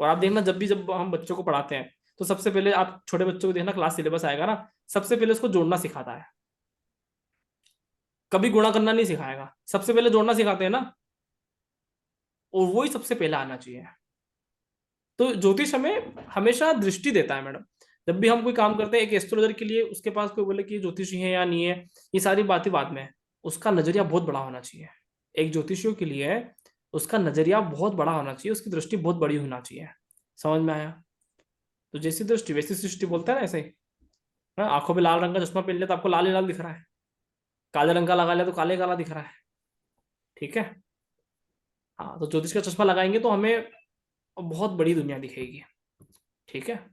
A: और आप देखना, जब हम बच्चों को पढ़ाते हैं, तो सबसे पहले आप छोटे बच्चों को देखना, क्लास सिलेबस आएगा ना, सबसे पहले उसको जोड़ना सिखाता है, कभी गुणा करना नहीं सिखाएगा, सबसे पहले जोड़ना सिखाते हैं ना, और वही सबसे पहले आना चाहिए। तो ज्योतिष हमें हमेशा दृष्टि देता है मैडम। जब भी हम कोई काम करते हैं, एक एस्ट्रोलॉजर के लिए उसके पास कोई बोले कि ज्योतिषी है या नहीं है, ये सारी बातें बाद में, उसका नजरिया बहुत बड़ा होना चाहिए। एक ज्योतिषियों के लिए उसका नजरिया बहुत बड़ा होना चाहिए, उसकी दृष्टि बहुत बड़ी होना चाहिए, समझ में आया? तो जैसी दृष्टि वैसी सृष्टि बोलता है ना, ऐसे ही। हाँ, आंखों पे लाल रंग का चश्मा पहन लिया तो आपको लाल ही लाल दिख रहा है, काले रंग का लगा लिया तो काले काला दिख रहा है, ठीक है। हाँ, तो ज्योतिष का चश्मा लगाएंगे तो हमें बहुत बड़ी दुनिया दिखेगी, ठीक है।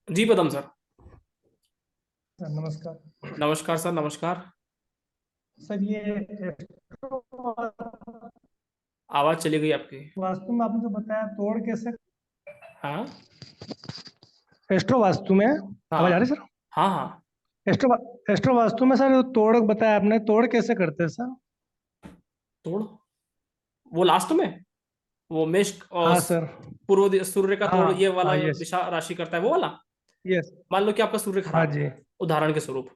A: जी पदम सर।
H: सर नमस्कार।
A: नमस्कार सर, नमस्कार।
H: सर ये
A: आवाज चली गई आपकी।
H: वास्तु में आपने जो बताया तोड़ कैसे,
A: हाँ
H: एस्ट्रो वास्तु में आवाज आ रही है सर?
A: हाँ हाँ।
H: एस्ट्रो वास्तु में सर तोड़ बताया आपने, तोड़ कैसे करते हैं सर?
A: तोड़, वो लास्ट में, वो मेष
H: हाँ सर।
A: सूर्य का
H: हाँ
A: तोड़, ये वाला
H: हाँ यस
A: दिशा राशि करता है वो वाला।
H: यस।
A: मान लो कि आपका सूर्य
H: हाँ
A: खराब है,
H: जी
A: उदाहरण के स्वरूप,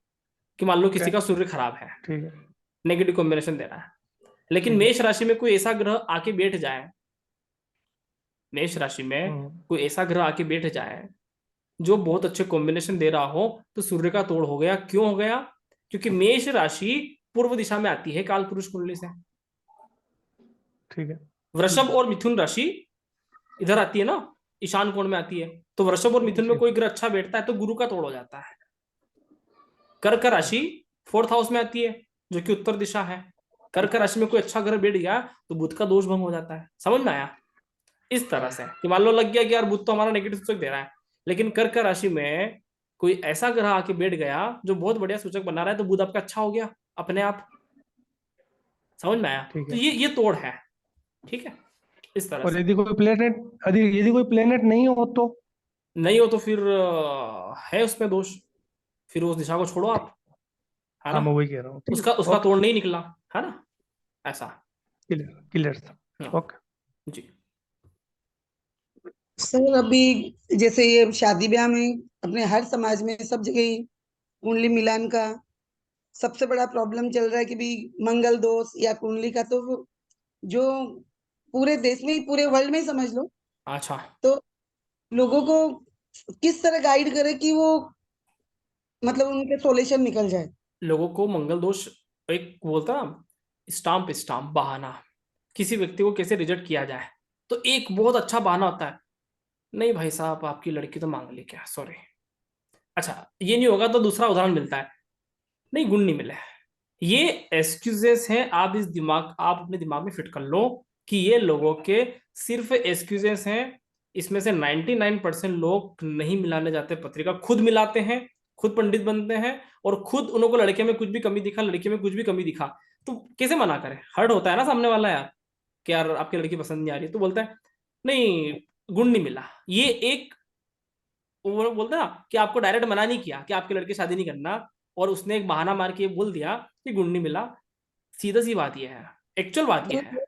A: कि मान लो किसी
H: ठीक
A: का सूर्य खराब है,
H: है
A: नेगेटिव कॉम्बिनेशन दे रहा है, लेकिन
H: ठीक है
A: मेष राशि में कोई ऐसा ग्रह आके बैठ जाए, मेष राशि में
H: हम्म,
A: कोई ऐसा ग्रह आके बैठ जाए जो बहुत अच्छे कॉम्बिनेशन दे रहा हो, तो सूर्य का तोड़ हो गया। क्यों हो गया? क्योंकि मेष राशि पूर्व दिशा में आती है काल पुरुष कुंडली से।
H: ठीक है।
A: वृषभ और मिथुन राशि इधर आती है ना, ईशान कोण में आती है। तो वृषभ और मिथुन में
H: जी।
A: कोई ग्रह अच्छा बैठता है तो गुरु का तोड़ हो जाता है। कर्क राशि फोर्थ हाउस में आती है, जो कि उत्तर दिशा है। कर्क राशि में कोई अच्छा ग्रह बैठ गया तो बुध का दोष भंग हो जाता है। समझ में आया? इस तरह से कि मान लो लग गया कि यार बुध तो हमारा नेगेटिव सूचक दे रहा है, लेकिन कर्क राशि में कोई ऐसा ग्रह आके बैठ गया जो बहुत बढ़िया सूचक बना रहा है, तो बुध आपका अच्छा हो गया अपने आप। समझ में आया?
H: ठीक
A: तो
H: है।
A: ये तोड़ है। ठीक है, इस तरह
H: और
A: से।
H: यदि कोई प्लेनेट, यदि कोई प्लेनेट नहीं हो तो?
A: नहीं हो तो फिर है उसमें दोष, फिर उस दिशा को छोड़ो आप, है
H: हाँ,
A: ना।
H: मैं वही कह रहा हूँ। ठीक
A: उसका
H: है,
A: उसका
H: ओके।
A: तोड़ नहीं निकला, है ना, ऐसा।
H: क्लियर क्लियर था।
A: हाँ,
H: ओके।
A: जी।
B: सर अभी जैसे ये शादी ब्याह में अपने हर समाज में सब जगह ही कुंडली मिलान का सबसे बड़ा प्रॉब्लम चल रहा है कि भी मंगल दोष या कुंडली का, तो जो पूरे देश में ही, पूरे वर्ल्ड में ही समझ लो,
A: अच्छा,
B: तो लोगों को किस तरह गाइड करे कि वो मतलब उनके सॉल्यूशन निकल जाए।
A: लोगों को मंगल दोष, एक बोलता ना, स्टाम्प स्टाम्प बहाना, किसी व्यक्ति को कैसे रिजेक्ट किया जाए, तो एक बहुत अच्छा बहाना होता है, नहीं भाई साहब आपकी लड़की तो मांगलिक है, सॉरी। अच्छा, ये नहीं होगा तो दूसरा उदाहरण मिलता है, नहीं गुण नहीं मिले। ये एक्सक्यूजेस हैं। आप अपने दिमाग में फिट कर लो कि ये लोगों के सिर्फ एक्सक्यूजेस हैं। इसमें से 99% लोग नहीं मिलाने जाते पत्रिका, खुद मिलाते हैं, खुद पंडित बनते हैं, और खुद उन लोगों को लड़के में कुछ भी कमी दिखा, लड़के में कुछ भी कमी दिखा, तो कैसे मना करें? हर्ट होता है ना सामने वाला, यार कि यार आपकी लड़की पसंद नहीं आ रही, तो बोलता है नहीं गुण नहीं मिला। ये एक, वो बोलता है ना कि आपको डायरेक्ट मना नहीं किया कि आपके लड़के शादी नहीं करना, और उसने एक बहाना मार के बोल दिया कि गुण नहीं मिला। सीधा सी बात यह है, एक्चुअल बात
B: जो
A: यह है।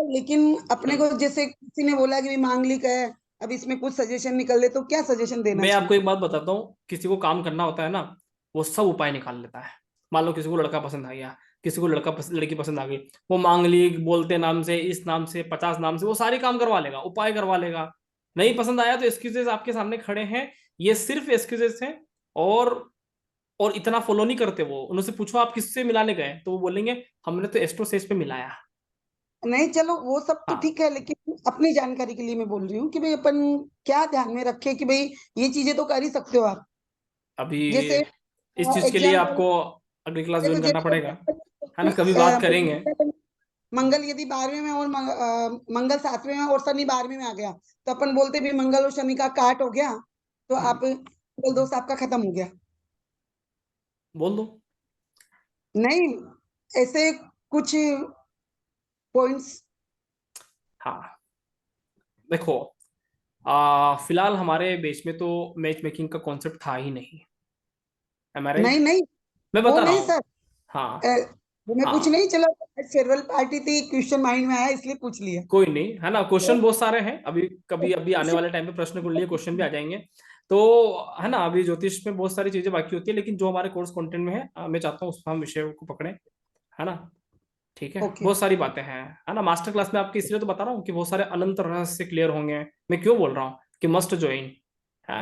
B: लेकिन अपने
A: हम्म।
B: को जैसे किसी ने बोला कि भी मांगलिक है, अब इसमें कुछ सजेशन निकल दे, तो क्या सजेशन देना
A: मैं
B: चाहिए।
A: आपको एक बात बताता हूँ, किसी को काम करना होता है ना, वो सब उपाय निकाल लेता है। मान लो किसी को लड़का पसंद आ गया, किसी को लड़की पसंद आ गई, वो मांगलिक बोलते नाम से, इस नाम से, 50 नाम से, वो सारे काम करवा लेगा, उपाय करवा लेगा। नहीं पसंद आया तो एक्सक्यूजेस आपके सामने खड़े हैं, ये सिर्फ एक्सक्यूजेस हैं। और इतना फॉलो नहीं करते वो। उनसे पूछो आप किससे मिलाने गए, तो वो बोलेंगे हमने तो एस्ट्रोसेस पे मिलाया।
B: नहीं चलो वो सब तो
A: हाँ,
B: ठीक है, लेकिन अपनी जानकारी के लिए मैं बोल रही हूँ कि भाई अपन क्या ध्यान में रखे कि भाई ये चीजें तो कर ही सकते हो आप।
A: अभी
B: जैसे
A: इस चीज के लिए
B: एग्जाम्पल,
A: आपको अगली क्लास
B: देखो
A: ज्वाइन करना पड़ेगा, है ना, कभी बात करेंगे।
B: जैसे मंगल यदि 12वें में और मंगल 7वें में और शनि 12वें में आ गया, तो अपन बोलते भी मंगल और शनि का काट हो गया, तो आप मंगल दोष आपका खत्म हो गया।
A: बोल दो।
B: नहीं, ऐसे कुछ पॉइंट्स।
A: हाँ, देखो, फिलहाल हमारे बेच में तो मैच मेकिंग का कॉन्सेप्ट था ही नहीं। एम आई
B: नहीं
A: राइट?
B: नहीं,
A: मैं
B: वो
A: बता रहा
B: नहीं
A: हूँ।
B: सर।
A: हाँ।
B: वो मैं कुछ
A: हाँ,
B: नहीं, चलो फेयरवेल पार्टी थी, क्वेश्चन माइंड में आया इसलिए पूछ लिया।
A: कोई नहीं, है ना, क्वेश्चन बहुत सारे हैं अभी। कभी अभी आने
B: इससे
A: वाले टाइम पे प्रश्न को लिए क्वेश्चन भी आ जाएंगे। तो है ना, अभी ज्योतिष में बहुत सारी चीजें बाकी होती है, लेकिन जो हमारे कोर्स कंटेंट में है, मैं चाहता हूँ उसमें हम विषय को पकड़ें, है ना। ठीक है,
B: ओके।
A: बहुत सारी बातें हैं, है ना। मास्टर क्लास में आपके इसलिए तो बता रहा हूँ कि बहुत सारे अनंत रहस्य क्लियर होंगे। मैं क्यों बोल रहा हूँ कि मस्ट ज्वाइन,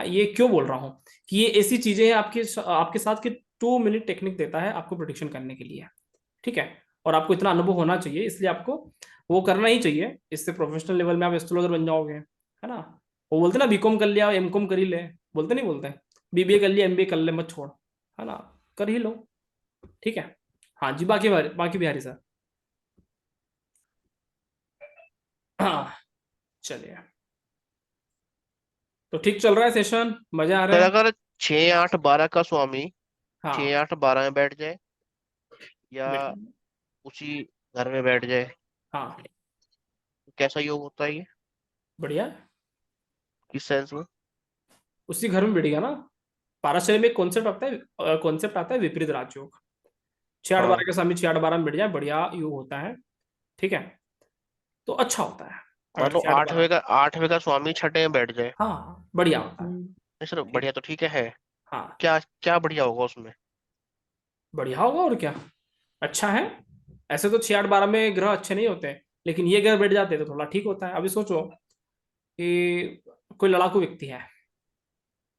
A: ये क्यों बोल रहा हूँ कि ये ऐसी चीजें हैं आपके आपके साथ कि 2 मिनट टेक्निक देता है आपको प्रोडिक्शन करने के लिए। ठीक है, और आपको इतना अनुभव होना चाहिए, इसलिए आपको वो करना ही चाहिए। इससे प्रोफेशनल लेवल में आप एस्ट्रोलॉजर बन जाओगे, है ना। वो बोलते ना बीकॉम कर लिया एमकॉम कर ही ले, बोलते नहीं बोलते, बीबीए कर लिया एमबीए कर ले, मत छोड़, है ना, कर ही लो। ठीक है। हाँ जी, बाकी बिहारी सर। हाँ, चलिए, तो ठीक चल रहा है सेशन, मजे आ रहे
G: सर
A: हैं।
G: अगर 6 8 12 का स्वामी
A: हाँ,
G: 6 8 12 में बैठ जाए या
A: बेटा।
G: उसी घर में बैठ जाए,
A: हाँ,
G: तो कैसा योग होता है ये,
A: बढ़िया।
G: किस सेंस में?
A: उसी घर में बैठ गया ना। पाराशर में कॉन्सेप्ट आता है विपरीत राजयोग। 6 8 12
G: हाँ,
A: के सामने 6 8 12 में बैठ जाए, बढ़िया योग होता है। ठीक है, तो अच्छा होता है। अगर
G: मतलब
A: 6 8 12,
G: 8वें का स्वामी छठे में बैठ जाए।
A: हाँ बढ़िया होता है।
G: नहीं सर,
A: ठीक।
G: बढ़िया तो ठीक है।
A: हाँ,
G: क्या क्या बढ़िया होगा उसमें?
A: बढ़िया होगा और क्या, अच्छा है। ऐसे तो 6 8 12 में ग्रह अच्छे नहीं होते, लेकिन ये ग्रह बैठ जाते तो थोड़ा ठीक होता है। अभी सोचो, कि कोई लड़ाकू व्यक्ति है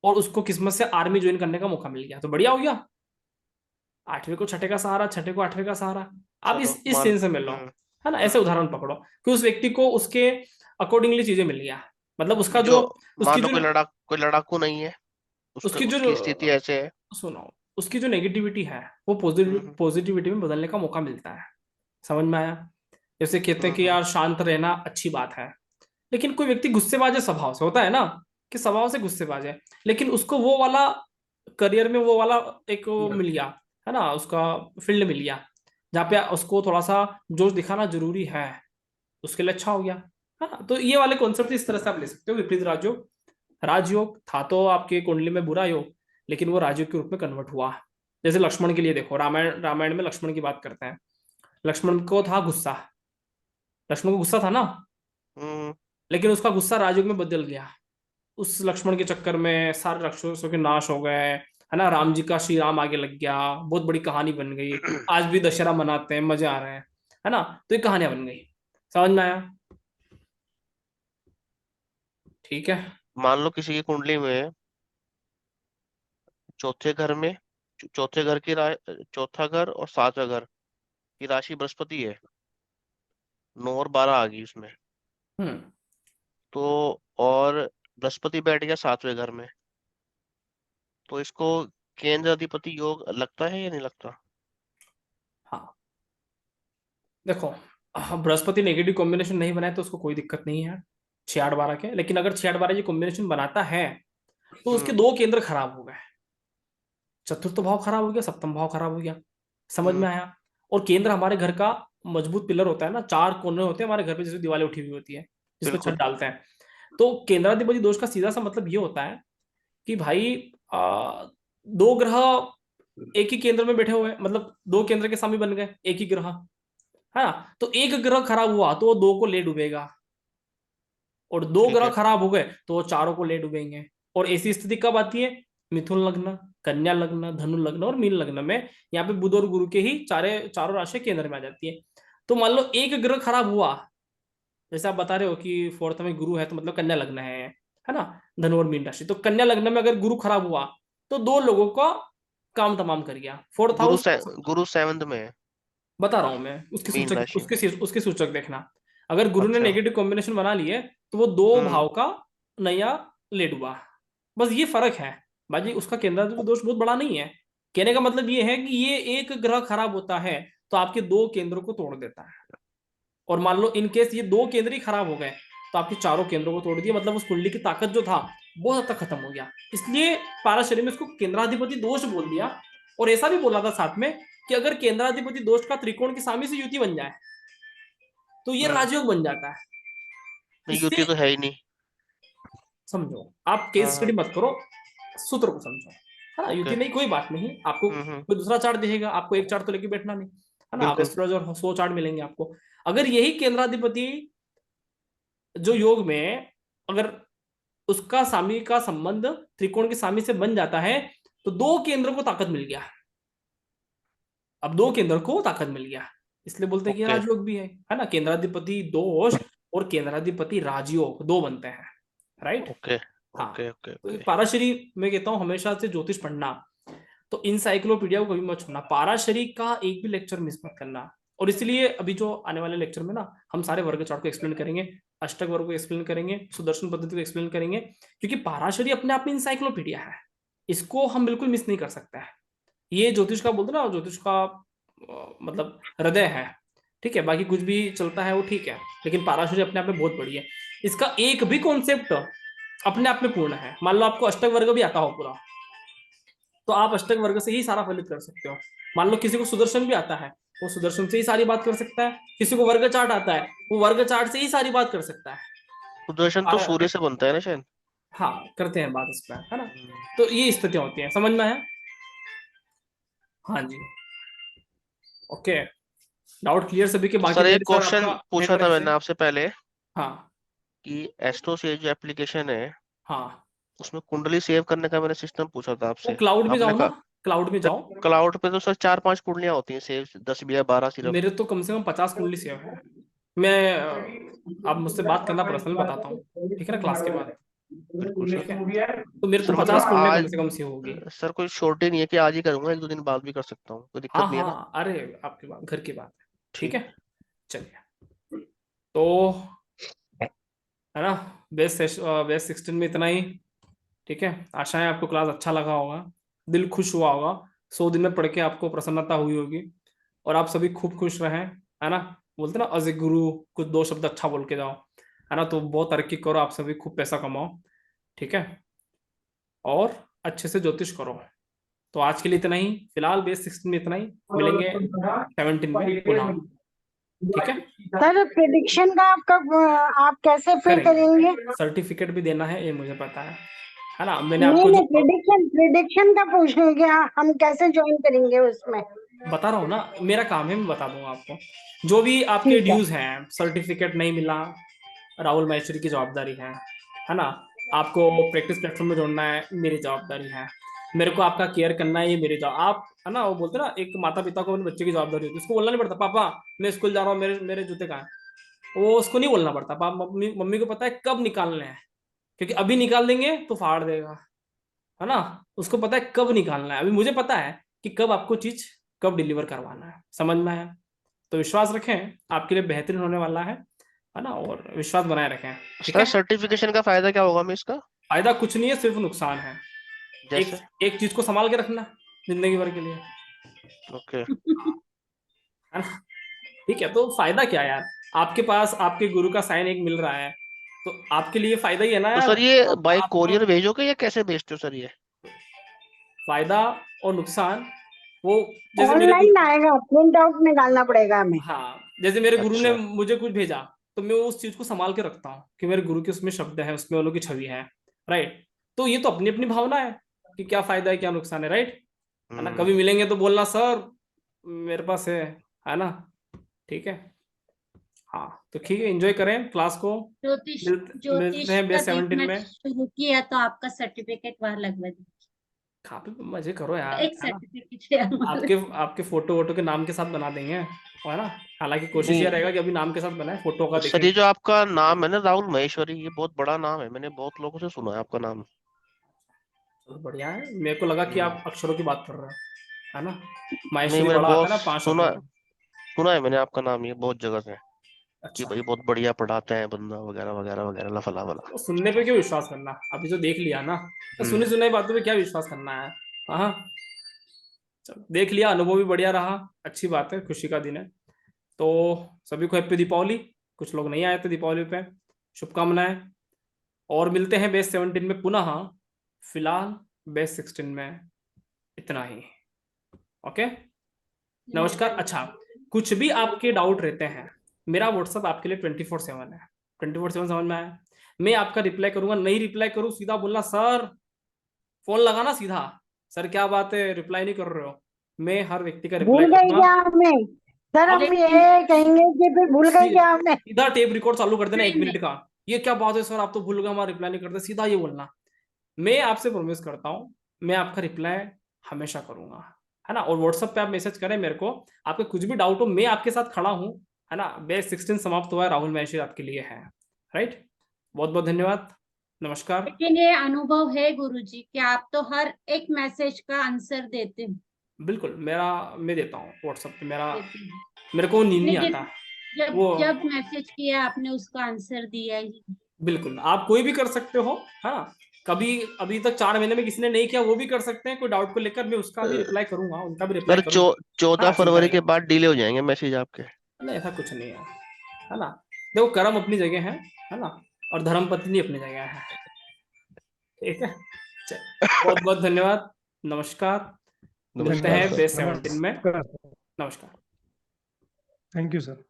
A: और उसको किस्मत से आर्मी ज्वाइन करने का मौका मिल गया, तो बढ़िया हो गया। 8वें को छठे का सहारा, छठे को 8वें का सहारा। आप
G: चलो
A: इस
G: मान
A: सेंस में लो,
G: हम्म
A: है ना, ऐसे उदाहरण पकड़ो कि उस व्यक्ति को उसके अकॉर्डिंगली चीजें मिल गया, मतलब उसका
G: जो
A: जो
G: मान
A: उसकी
G: लो
A: जो
G: कोई लड़ाकू नहीं है, उसका
A: उसकी जो
G: उसकी स्थिति ऐसे है।
A: सुनो, उसकी जो नेगेटिविटी है वो
G: हम्म
A: पॉजिटिविटी में बदलने का मौका मिलता है। समझ में आया? जैसे कहते हैं कि
G: हम्म
A: यार शांत रहना अच्छी बात है, लेकिन कोई व्यक्ति गुस्सेबाज है, स्वभाव से होता है ना कि स्वभाव से गुस्सेबाज है, लेकिन उसको वो वाला करियर में वो वाला एक वो मिल गया, है ना, उसका फील्ड मिल गया जहाँ पे उसको थोड़ा सा जोश दिखाना जरूरी है, उसके लिए अच्छा हो गया, है ना। तो ये वाले कॉन्सेप्ट इस तरह से आप ले सकते हो। विपरीत राजयोग, राजयोग था तो आपके कुंडली में बुरा योग, लेकिन वो राजयोग के रूप में कन्वर्ट हुआ। जैसे लक्ष्मण के लिए देखो, रामायण में लक्ष्मण की बात करते हैं। लक्ष्मण को था गुस्सा, लक्ष्मण को गुस्सा था ना,
G: हम्म
A: लेकिन उसका गुस्सा राजयोग में बदल गया। उस लक्ष्मण के चक्कर में सारे राक्षसों के नाश हो गए, है ना, राम जी का श्री राम आगे लग गया, बहुत बड़ी कहानी बन गई। आज भी दशहरा मनाते हैं, मजे आ रहे हैं, है ना। तो ये कहानियां बन गई। समझ में आया? ठीक है।
G: मान लो किसी की कुंडली में चौथे घर में चौथे घर की चौथा घर और 7वां घर की राशि बृहस्पति है, 9 और 12 आ गई उसमें,
A: हम्म।
G: तो और बृहस्पति बैठ गया 7वें घर में, तो इसको केंद्र अधिपति योग लगता है या नहीं लगता?
A: हाँ, देखो, बृहस्पति नेगेटिव कॉम्बिनेशन नहीं बनाए तो उसको कोई दिक्कत नहीं है 6 8 12 के, लेकिन अगर 6 8 12 ये कॉम्बिनेशन बनाता है तो उसके
G: हम्म
A: दो केंद्र खराब हो गए। चतुर्थ भाव खराब हो गया, सप्तम भाव खराब हो गया। समझ में
G: हम्म
A: आया? और केंद्र हमारे घर का मजबूत पिलर होता है ना, 4 कोने होते हैं हमारे घर पे, जैसे दीवारें उठी हुई होती है जिस पर छत
G: बिल्कुल।
A: डालते हैं। तो केंद्राधिपति दोष का सीधा सा मतलब ये होता है कि भाई, दो ग्रह एक ही केंद्र में बैठे हुए हैं, मतलब दो केंद्र के सामने बन गए एक ही ग्रह, है ना। तो एक ग्रह खराब हुआ तो वो दो को ले डूबेगा, और दो
G: ठीक
A: ग्रह
G: है।
A: खराब हो गए तो वो चारों को ले डूबेंगे। और ऐसी स्थिति कब आती है? मिथुन लग्न, कन्या लग्न, धनु लग्न और मीन लग्न में। यहाँ पे बुध और गुरु के ही चारों राशि केंद्र में आ जाती है। तो मान लो एक ग्रह खराब हुआ, जैसे आप बता रहे हो कि फोर्थ में गुरु है तो मतलब कन्या लग्न है ना, धनु और मीन राशि। तो कन्या लग्न में अगर गुरु खराब हुआ तो दो लोगों का काम तमाम कर गया। फोर्थ हाउस,
G: गुरु 7th में है,
A: बता रहा हूं मैं, उसके
G: मीन
A: सूचक
G: राशि।
A: उसके सूचक देखना। अगर गुरु ने
G: अच्छा।
A: नेगेटिव कॉम्बिनेशन बना लिए तो वो दो
G: हम्म
A: भाव का नया लेट हुआ। बस ये फर्क है बाजी, उसका केंद्राधिपति दोष बहुत बड़ा नहीं है। कहने का मतलब ये है कि ये एक ग्रह खराब होता है तो आपके दो केंद्रों को तोड़ देता है। और मान लो इन केस ये दो केंद्र ही खराब हो गए तो आपके चारों केंद्रों को तोड़ दिया, मतलब उस कुंडली की ताकत जो था बहुत हद तक खत्म हो गया। इसलिए पाराशरी में उसको केंद्राधिपति दोष बोल दिया। और ऐसा भी बोला था साथ में कि अगर केंद्राधिपति दोष का त्रिकोण की सामी से युति बन जाए तो ये
G: हम्म
A: राजयोग बन जाता है।
G: नहीं,
A: इससे
G: युति तो है ही नहीं।
A: समझो, आप केस स्टडी
G: हाँ।
A: मत करो, सूत्र को समझो, है ना।
G: ओके।
A: युति नहीं, कोई बात नहीं, आपको
G: हम्म।
A: कोई दूसरा चार्ट दिखेगा, आपको एक चार्ट तो लेके बैठना नहीं, है ना। आप
G: बिल्कुल।
A: एस्ट्रोलॉजर 100 चार्ट मिलेंगे आपको। अगर यही केंद्राधिपति जो योग में, अगर उसका सामी का संबंध त्रिकोण की सामी से बन जाता है तो दो केंद्र को ताकत मिल गया। अब दो केंद्र को ताकत मिल गया, इसलिए बोलते हैं कि ये
G: ओके
A: राजयोग भी है ना। केंद्राधिपति दोष और केंद्राधिपति राजयोग दो बनते हैं, राइट।
G: ओके
A: हाँ,
G: ओके ओके
A: तो
G: ओके।
A: पाराशरी में कहता हूँ हमेशा से ज्योतिष पढ़ना, तो इंसाइक्लोपीडिया को कभी मत छोड़ना, पाराशरी का एक भी लेक्चर मिस मत करना। और इसलिए अभी जो आने वाले लेक्चर में ना हम सारे वर्ग चार्ट को एक्सप्लेन करेंगे, अष्टक वर्ग को एक्सप्लेन करेंगे, सुदर्शन पद्धति को एक्सप्लेन करेंगे, क्योंकि पाराशरी अपने आप में इंसाइक्लोपीडिया है, इसको हम बिल्कुल मिस नहीं कर सकते हैं। ये ज्योतिष का बोलते ना, ज्योतिष का मतलब हृदय है, ठीक है। बाकी कुछ भी चलता है वो ठीक है, लेकिन पाराशरी अपने आप में बहुत बड़ी है। इसका एक भी कॉन्सेप्ट अपने आप में पूर्ण है। मान लो आपको अष्टक वर्ग भी आता हो पूरा, तो आप अष्टक वर्ग से ही सारा फलित कर सकते हो। मान लो किसी को सुदर्शन भी आता है, वो सुदर्शन से ही सारी बात कर सकता है। किसी को वर्ग चार्ट आता है, वो वर्ग चार्ट से ही सारी बात कर सकता है।
G: सुदर्शन तो
A: पारा-
G: सूर्य से बनता है ना शायद।
A: हाँ, करते हैं बात इस पर, है ना।
G: हम्म।
A: तो ये स्थितियां होती हैं, समझ में आया? हाँ जी, ओके। डाउट क्लियर सभी के?
G: तो
A: बाकी
G: सर एक
A: मेरे सर
G: क्वेश्चन
A: आपका
G: पूछा
A: नेटवर्क
G: था
A: ऐसे।
G: मैंने आपसे पहले
A: हाँ
G: कि एस्ट्रो से जो एप्लीकेशन है
A: हाँ,
G: उसमें कुंडली सेव करने का मैंने सिस्टम पूछा था
A: वो
G: आपसे।
A: क्लाउड में
G: आपने
A: जाओ ना,
G: कहा
A: क्लाउड में
G: सर
A: जाओ।
G: क्लाउड पे तो सर 4 5 कुंडलियां होती हैं सेव, 10 या 12 सिर्फ।
A: मेरे तो कम से कम 50 कुंडली सेव है। मैं आप मुझसे बात करना पर्सनल बताता हूँ, ठीक है ना, क्लास के बाद।
G: बिल्कुल
A: ठीक
G: सर।
A: है, तो मेरे
G: सर
A: तो
G: मतलब
A: 50 कुंडली कम
G: आज
A: से कम से होगी।
G: सर कोई शॉर्टेज नहीं है कि आज ही करूंगा, 1-2 दिन बाद भी कर सकता हूँ, कोई
A: हाँ
G: दिक्कत नहीं है ना?
A: हाँ, अरे आपकी बात घर की बात है, ठीक
G: ठीक।
A: है। चलिए, तो है ना, बेस 16 में इतना ही। ठीक है, आशा है आपको क्लास अच्छा लगा होगा, दिल खुश हुआ होगा, 100 दिन में पढ़ के आपको प्रसन्नता हुई होगी, और आप सभी खूब खुश रहें, है ना। बोलते ना अज ए गुरु कुछ 2 शब्द अच्छा बोल के जाओ, है ना। तो बहुत तरक्की करो, आप सभी खूब पैसा कमाओ, ठीक है, और अच्छे से ज्योतिष करो। तो आज के लिए इतना ही, फिलहाल बेस 16 में इतना ही, मिलेंगे 17 में पुनः, ठीक है।
I: सर प्रिडिक्शन का आपका आप कैसे फिर करेंगे?
A: सर्टिफिकेट भी देना है, ये मुझे पता है ना। मैंने आपको
I: नहीं,
A: जो
I: प्रिडिक्शन का पूछ रहे हैं कि हम कैसे ज्वाइन करेंगे उसमें?
A: बता रहा हूँ ना, मेरा काम है, मैं बता दूंगा आपको। जो भी आपके
I: ठीक है।
A: ड्यूज हैं, सर्टिफिकेट नहीं मिला, राहुल माहेश्वरी की जवाबदारी है ना। आपको प्रैक्टिस प्लेटफॉर्म में जोड़ना है, मेरी जवाबदारी है। मेरे को आपका केयर करना है, ये मेरी जवाब। आप है ना, वो बोलते ना, एक माता पिता को अपने बच्चे की जवाबदारी होती है, उसको बोलना नहीं पड़ता पापा मैं स्कूल जा रहा हूँ, मेरे मेरे जूते कहाँ हैं, वो उसको नहीं बोलना पड़ता। पापा मम्मी मम्मी को पता है कब निकालने हैं, क्योंकि अभी निकाल देंगे तो फाड़ देगा, है ना। उसको पता है कब निकालना है, अभी मुझे पता है कि कब आपको चीज कब डिलीवर करवाना है, समझना है। तो विश्वास रखें, आपके लिए बेहतरीन होने वाला है ना, और विश्वास बनाए रखें, ठीक
G: सर
A: है।
G: सर्टिफिकेशन का फायदा क्या होगा हमें इसका?
A: फायदा कुछ नहीं है, सिर्फ नुकसान है। एक
G: जैसे?
A: एक चीज को संभाल के रखना जिंदगी भर के लिए,
G: ओके।
A: है ना। ठीक है, तो फायदा क्या है यार, आपके पास आपके गुरु का साइन एक मिल रहा है, तो आपके लिए फायदा ही है ना
G: तो
A: यार।
G: सर ये बाय
A: आपको
G: कोरियर भेजोगे या कैसे भेजते हो सर ये?
A: फायदा और नुकसान, वो जैसे मेरे
I: ऑनलाइन आएगा, प्रिंट आउट निकालना पड़ेगा हमें।
A: हाँ, जैसे मेरे गुरु ने
G: अच्छा।
A: मुझे कुछ भेजा, तो मैं उस चीज को संभाल के रखता हूँ कि मेरे गुरु के उसमें शब्द है, उसमें उन की छवि है, राइट। तो ये तो अपनी अपनी भावना है कि क्या फायदा है क्या नुकसान है, राइट, है ना। कभी मिलेंगे तो बोलना सर मेरे पास है ना, ठीक है। हाँ, तो ठीक है, एंजॉय करें क्लास को।
C: ज्योतिष
A: मिलते
C: ज्योतिष
A: हैं
C: का
A: बेस 17
C: देखना
A: में।
C: शुरू किया तो आपका सर्टिफिकेट वहां लगवा दीजिए।
A: खा पे मजे करो यार,
C: एक
A: है ना।
C: सर्टिफिकेट है हमारा।
A: आपके आपके फोटो वोटो के नाम के साथ बना देंगे, है ना। हालांकि कोशिश ये
G: नहीं
A: रहेगा कि अभी नाम के साथ बनाए, फोटो का
G: सर, ये
A: देखेंगे।
G: जो आपका नाम है ना राहुल महेश्वरी, ये बहुत बड़ा नाम है, मैंने बहुत लोगों से सुना है आपका नाम।
A: चलो बढ़िया है, मेरे को लगा कि
G: हम्म,
A: आप अक्षरों की बात कर रहे हो, है ना।
G: नहीं
A: माहेश्वरी
G: मैंने
A: बड़ा आता
G: बहुत
A: है ना 5
G: सुना,
A: अक्षर में।
G: सुना है मैंने आपका नाम ये बहुत जगह से, कि
A: अच्छा,
G: भाई बहुत बढ़िया पढ़ाते हैं बंदा वगैरह वगैरह वगैरह लफला वाला।
A: तो सुनने पे क्यों विश्वास करना, अभी तो देख लिया ना, तो सुनी
G: हम्म।
A: सुनाई बातों पे क्या विश्वास करना है। हाँ, चलो देख लिया, अनुभव भी बढ़िया रहा, अच्छी बात है, खुशी का दिन है। तो सभी को हैप्पी दीपावली। कुछ लोग नहीं आए थे दीपावली पे, शुभकामनाएं। और मिलते हैं बेस 17 में पुनः, फिलहाल बेस 16 में इतना ही, ओके। नमस्कार। अच्छा, कुछ भी आपके डाउट रहते हैं, मेरा व्हाट्सअप आपके लिए 24/7 है, 24/7 समझ में आया। मैं आपका रिप्लाई करूंगा, नहीं रिप्लाई करूँ सीधा बोलना सर, फोन लगाना सीधा, सर क्या बात है रिप्लाई नहीं कर रहे हो। मैं हर व्यक्ति का रिप्लाई
I: भूल गए
A: करूंगा।
I: क्या हमें? सर हम
C: लेकिन
I: ये कहेंगे कि फिर भूल गए क्या हमें?
A: सीधा टेप रिकॉर्ड चालू कर देना
C: नहीं
A: 1 मिनट
C: नहीं,
A: का, ये क्या बात है सर आप तो भूल गए हमारा रिप्लाई नहीं करते, सीधा ये बोलना। मैं आपसे प्रॉमिस करता हूँ, मैं आपका रिप्लाई हमेशा करूंगा, है ना। और व्हाट्सएप पे आप मैसेज करें मेरे को, आपके कुछ भी डाउट हो, मैं आपके साथ खड़ा हूँ, है ना। बेस 16 समाप्त हुआ है, राहुल महेश्वरी आपके लिए है, राइट। बहुत बहुत धन्यवाद, नमस्कार।
C: लेकिन ये अनुभव है गुरुजी कि आप तो हर एक मैसेज का आंसर देते हो।
A: बिल्कुल, मैं देता हूँ व्हाट्सएप पे,
C: देते हो।
A: मेरे को नींद नहीं
C: लेकिन
A: आता
C: जब
A: वो।
C: जब मैसेज किया आपने उसका आंसर दिया ही।
A: बिल्कुल, आप कोई भी कर सकते हो, हाँ। कभी अभी तक 4 महीने में किसी ने नहीं किया, वो भी कर सकते हैं, कोई डाउट को लेकर मैं उसका भी रिप्लाई करूंगा, उनका भी रिप्लाई
G: सर
A: करूंगा।
G: 14
A: हाँ, चिंता
G: फरवरी
A: नहीं
G: के
A: करना,
G: बाद डिले हो जाएंगे मैसेज आपके।
A: नहीं ऐसा कुछ नहीं है ना। देखो कर्म अपनी जगह है ना, और धर्म पत्नी अपनी जगह है, ठीक है। चल, बहुत बहुत धन्यवाद, नमस्कार। मिलते
G: नमस्कार
A: हैं
G: सर।
A: बेस 17 में,
H: नमस्कार,
A: नमस्कार।
H: Thank you sir.